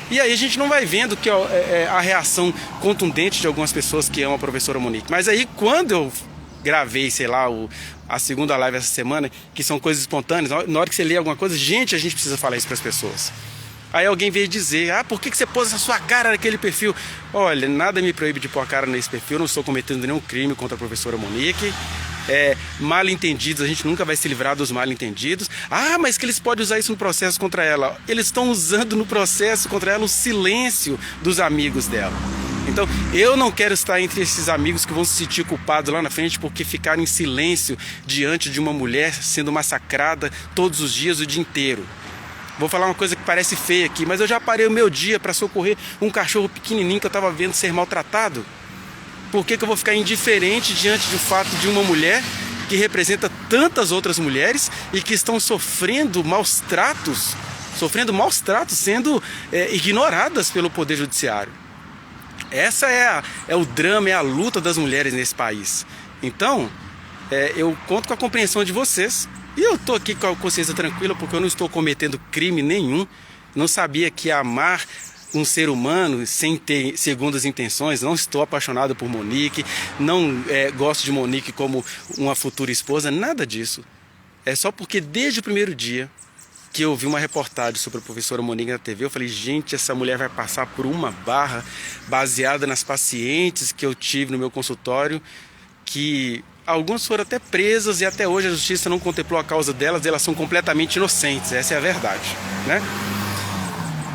E aí a gente não vai vendo que a reação contundente de algumas pessoas que amam a professora Monique. Mas aí quando eu gravei, sei lá, a segunda live essa semana, que são coisas espontâneas, na hora que você lê alguma coisa, gente, a gente precisa falar isso para as pessoas. Aí alguém veio dizer, por que você pôs a sua cara naquele perfil? Olha, nada me proíbe de pôr a cara nesse perfil, eu não estou cometendo nenhum crime contra a professora Monique. Mal entendidos, a gente nunca vai se livrar dos mal entendidos. Mas que eles podem usar isso no processo contra ela. Eles estão usando no processo contra ela o silêncio dos amigos dela. Então, eu não quero estar entre esses amigos que vão se sentir culpados lá na frente porque ficaram em silêncio diante de uma mulher sendo massacrada todos os dias, o dia inteiro. Vou falar uma coisa que parece feia aqui, mas eu já parei o meu dia para socorrer um cachorro pequenininho que eu estava vendo ser maltratado. Por que eu vou ficar indiferente diante do fato de uma mulher que representa tantas outras mulheres e que estão sofrendo maus tratos, sendo ignoradas pelo Poder Judiciário? Essa é o drama, é a luta das mulheres nesse país. Então, eu conto com a compreensão de vocês. E eu estou aqui com a consciência tranquila porque eu não estou cometendo crime nenhum. Não sabia que amar um ser humano sem ter segundas intenções. Não estou apaixonado por Monique. Não gosto de Monique como uma futura esposa. Nada disso. É só porque desde o primeiro dia que eu vi uma reportagem sobre a professora Monique na TV, eu falei, gente, essa mulher vai passar por uma barra baseada nas pacientes que eu tive no meu consultório, que algumas foram até presas e até hoje a justiça não contemplou a causa delas, elas são completamente inocentes, essa é a verdade, né?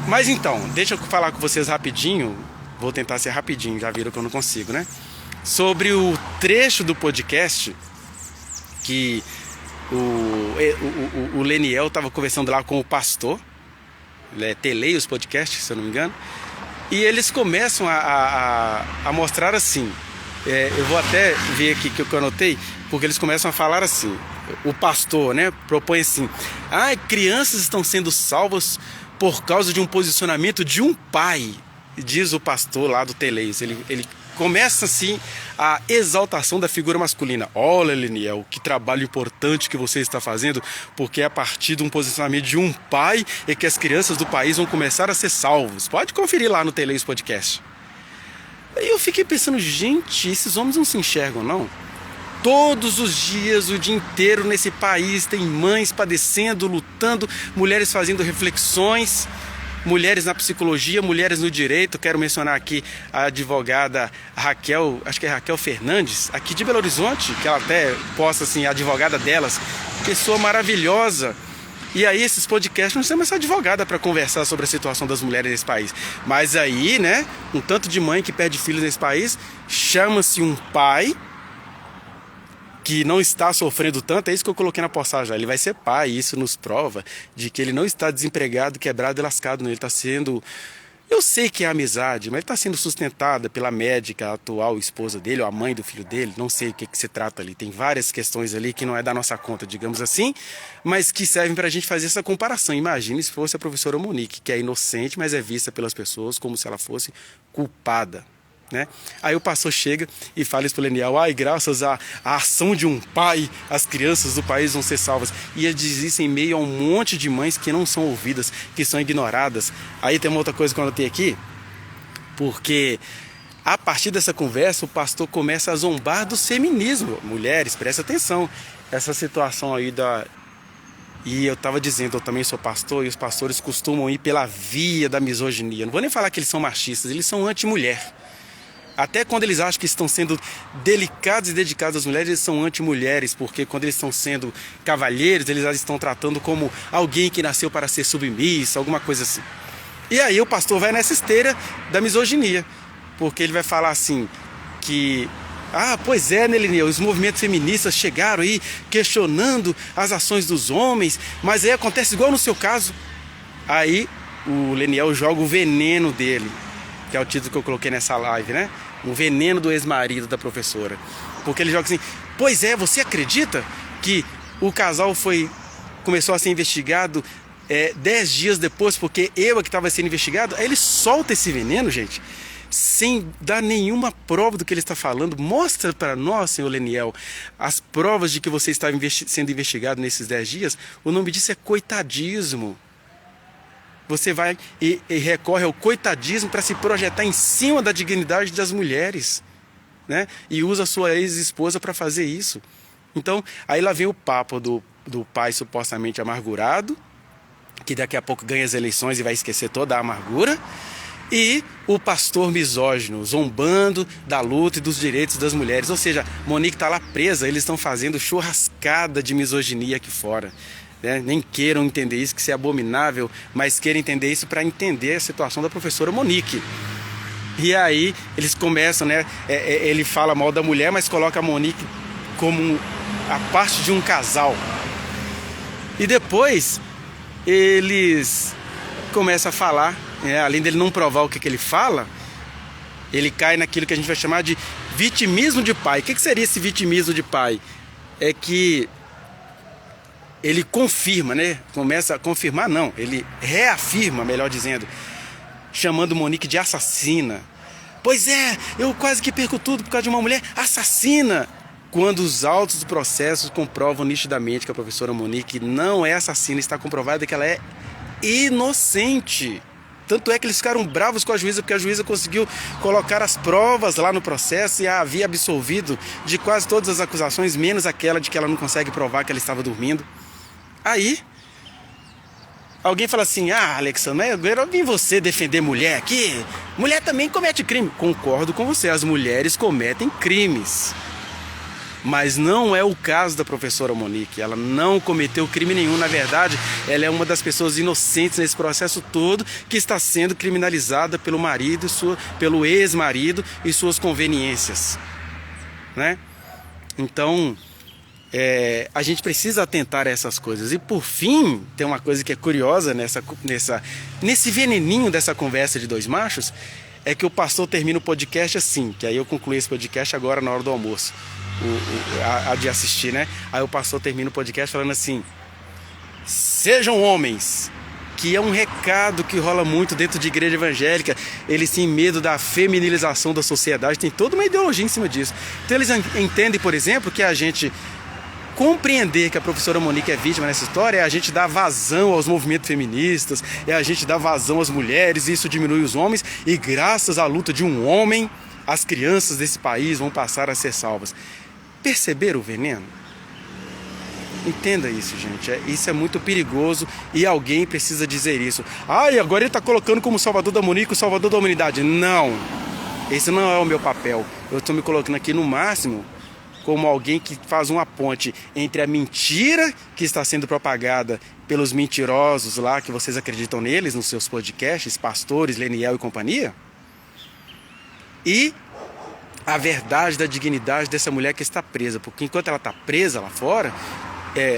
Mas então, deixa eu falar com vocês rapidinho, vou tentar ser rapidinho, já viram que eu não consigo, né? Sobre o trecho do podcast que o Leniel estava conversando lá com o pastor, Teleios Podcast, se eu não me engano, e eles começam a mostrar assim. Eu vou até ver aqui que eu anotei, porque eles começam a falar assim, o pastor, né, propõe assim, crianças estão sendo salvas por causa de um posicionamento de um pai, diz o pastor lá do Teleios. Ele começa assim a exaltação da figura masculina. Olha, Leniel, que trabalho importante que você está fazendo, porque é a partir de um posicionamento de um pai é que as crianças do país vão começar a ser salvos. Pode conferir lá no Teleios Podcast. Aí eu fiquei pensando, gente, esses homens não se enxergam, não? Todos os dias, o dia inteiro nesse país, tem mães padecendo, lutando, mulheres fazendo reflexões, mulheres na psicologia, mulheres no direito. Quero mencionar aqui a advogada Raquel, acho que é Raquel Fernandes, aqui de Belo Horizonte, que ela até posta assim, a advogada delas, pessoa maravilhosa. E aí esses podcasts não temos essa advogada para conversar sobre a situação das mulheres nesse país. Mas aí, né, um tanto de mãe que perde filhos nesse país, chama-se um pai que não está sofrendo tanto, é isso que eu coloquei na postagem. Ele vai ser pai, e isso nos prova de que ele não está desempregado, quebrado e lascado, não. Ele está sendo... Eu sei que é amizade, mas ele está sendo sustentada pela médica, a atual esposa dele, ou a mãe do filho dele, não sei o que se trata ali. Tem várias questões ali que não é da nossa conta, digamos assim, mas que servem para a gente fazer essa comparação. Imagine se fosse a professora Monique, que é inocente, mas é vista pelas pessoas como se ela fosse culpada. né? Aí o pastor chega e fala isso para o Leniel: ai, graças à ação de um pai, as crianças do país vão ser salvas. E ele diz isso em meio a um monte de mães que não são ouvidas, que são ignoradas. Aí tem uma outra coisa que eu anotei aqui, porque a partir dessa conversa o pastor começa a zombar do feminismo. Mulheres, presta atenção, essa situação aí E eu estava dizendo, eu também sou pastor, e os pastores costumam ir pela via da misoginia. Não vou nem falar que eles são machistas, eles são anti-mulher. Até quando eles acham que estão sendo delicados e dedicados às mulheres, eles são anti-mulheres, porque quando eles estão sendo cavalheiros, eles as estão tratando como alguém que nasceu para ser submissa, alguma coisa assim. E aí o pastor vai nessa esteira da misoginia, porque ele vai falar assim, que... pois é, né, Leniel, os movimentos feministas chegaram aí questionando as ações dos homens, mas aí acontece igual no seu caso. Aí o Leniel joga o veneno dele, que é o título que eu coloquei nessa live, né? O veneno do ex-marido da professora. Porque ele joga assim: pois é, você acredita que o casal começou a ser investigado 10 dias depois, porque eu é que estava sendo investigado? Aí ele solta esse veneno, gente, sem dar nenhuma prova do que ele está falando. Mostra para nós, senhor Leniel, as provas de que você está sendo investigado nesses 10 dias. O nome disso é coitadismo. Você vai e recorre ao coitadismo para se projetar em cima da dignidade das mulheres, né? E usa a sua ex-esposa para fazer isso. Então, aí lá vem o papo do pai supostamente amargurado, que daqui a pouco ganha as eleições e vai esquecer toda a amargura. E o pastor misógino, zombando da luta e dos direitos das mulheres. Ou seja, Monique está lá presa, eles estão fazendo churrascada de misoginia aqui fora. Né? Nem queiram entender isso, que isso é abominável, mas queiram entender isso para entender a situação da professora Monique. E aí eles começam, né? Ele fala mal da mulher, mas coloca a Monique como a parte de um casal. E depois eles começam a falar, além dele não provar o que ele fala, ele cai naquilo que a gente vai chamar de vitimismo de pai. O que seria esse vitimismo de pai? É que ele confirma, né? Começa a confirmar, não, ele reafirma, melhor dizendo, chamando Monique de assassina. Pois é, eu quase que perco tudo por causa de uma mulher assassina. Quando os autos do processo comprovam nitidamente que a professora Monique não é assassina, está comprovado que ela é inocente. Tanto é que eles ficaram bravos com a juíza, porque a juíza conseguiu colocar as provas lá no processo e a havia absolvido de quase todas as acusações, menos aquela de que ela não consegue provar que ela estava dormindo. Aí, alguém fala assim: Alexandre, agora eu vim você defender mulher aqui. Mulher também comete crime. Concordo com você, as mulheres cometem crimes. Mas não é o caso da professora Monique. Ela não cometeu crime nenhum. Na verdade, ela é uma das pessoas inocentes nesse processo todo, que está sendo criminalizada pelo marido, pelo ex-marido e suas conveniências, né? Então, a gente precisa atentar a essas coisas. E por fim, tem uma coisa que é curiosa nesse veneninho dessa conversa de dois machos, é que o pastor termina o podcast assim, que aí eu concluí esse podcast agora na hora do almoço, de assistir, né? Aí o pastor termina o podcast falando assim: sejam homens, que é um recado que rola muito dentro de igreja evangélica. Eles têm medo da feminilização da sociedade, tem toda uma ideologia em cima disso. Então eles entendem, por exemplo, que a gente compreender que a professora Monique é vítima nessa história é a gente dar vazão aos movimentos feministas, é a gente dar vazão às mulheres, e isso diminui os homens, e graças à luta de um homem, as crianças desse país vão passar a ser salvas. Perceberam o veneno? Entenda isso, gente. Isso é muito perigoso e alguém precisa dizer isso. E agora ele está colocando como salvador da Monique, o salvador da humanidade. Não, esse não é o meu papel. Eu estou me colocando aqui no máximo como alguém que faz uma ponte entre a mentira que está sendo propagada pelos mentirosos lá, que vocês acreditam neles, nos seus podcasts, pastores, Leniel e companhia, e a verdade da dignidade dessa mulher que está presa. Porque enquanto ela está presa lá fora,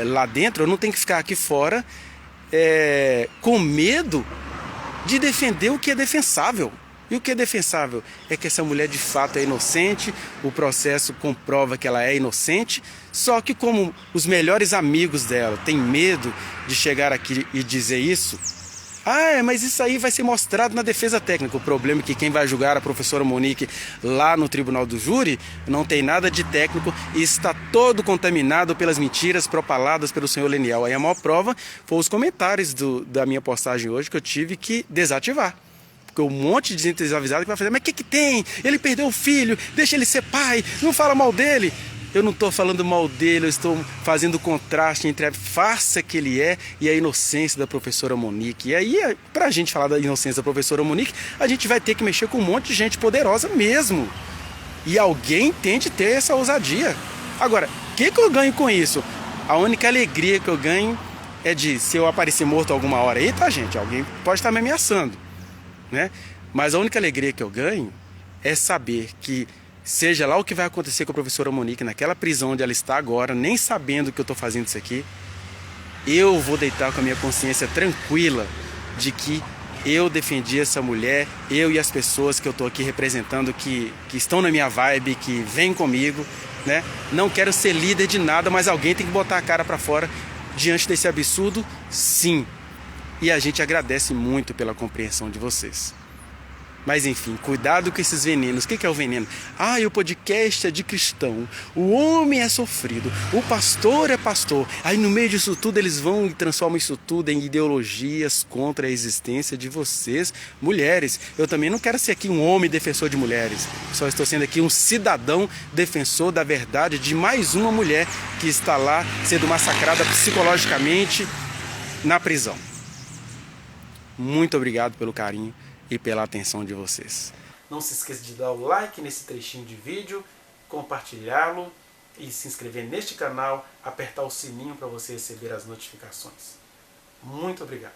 lá dentro, eu não tenho que ficar aqui fora com medo de defender o que é defensável. E o que é defensável é que essa mulher de fato é inocente, o processo comprova que ela é inocente, só que como os melhores amigos dela têm medo de chegar aqui e dizer isso, Ah, mas isso aí vai ser mostrado na defesa técnica. O problema é que quem vai julgar a professora Monique lá no tribunal do júri não tem nada de técnico e está todo contaminado pelas mentiras propaladas pelo senhor Leniel. Aí a maior prova foi os comentários da minha postagem hoje que eu tive que desativar. Porque um monte de gente desavisada que vai fazer, mas o que tem? Ele perdeu o filho, deixa ele ser pai, não fala mal dele. Eu não estou falando mal dele, eu estou fazendo o contraste entre a farsa que ele é e a inocência da professora Monique. E aí, para a gente falar da inocência da professora Monique, a gente vai ter que mexer com um monte de gente poderosa mesmo. E alguém tem de ter essa ousadia. Agora, o que eu ganho com isso? A única alegria que eu ganho é de, se eu aparecer morto alguma hora aí, tá, gente? Alguém pode estar me ameaçando, né? Mas a única alegria que eu ganho é saber que, seja lá o que vai acontecer com a professora Monique naquela prisão onde ela está agora, nem sabendo que eu estou fazendo isso aqui, eu vou deitar com a minha consciência tranquila de que eu defendi essa mulher, eu e as pessoas que eu estou aqui representando, que estão na minha vibe, que vêm comigo, né? Não quero ser líder de nada, mas alguém tem que botar a cara para fora diante desse absurdo, sim. E a gente agradece muito pela compreensão de vocês. Mas enfim, cuidado com esses venenos. O que é o veneno? Ah, o podcast é de cristão. O homem é sofrido. O pastor é pastor. Aí no meio disso tudo eles vão e transformam isso tudo em ideologias contra a existência de vocês, mulheres. Eu também não quero ser aqui um homem defensor de mulheres. Só estou sendo aqui um cidadão defensor da verdade de mais uma mulher que está lá sendo massacrada psicologicamente na prisão. Muito obrigado pelo carinho e pela atenção de vocês. Não se esqueça de dar o like nesse trechinho de vídeo, compartilhá-lo e se inscrever neste canal, apertar o sininho para você receber as notificações. Muito obrigado.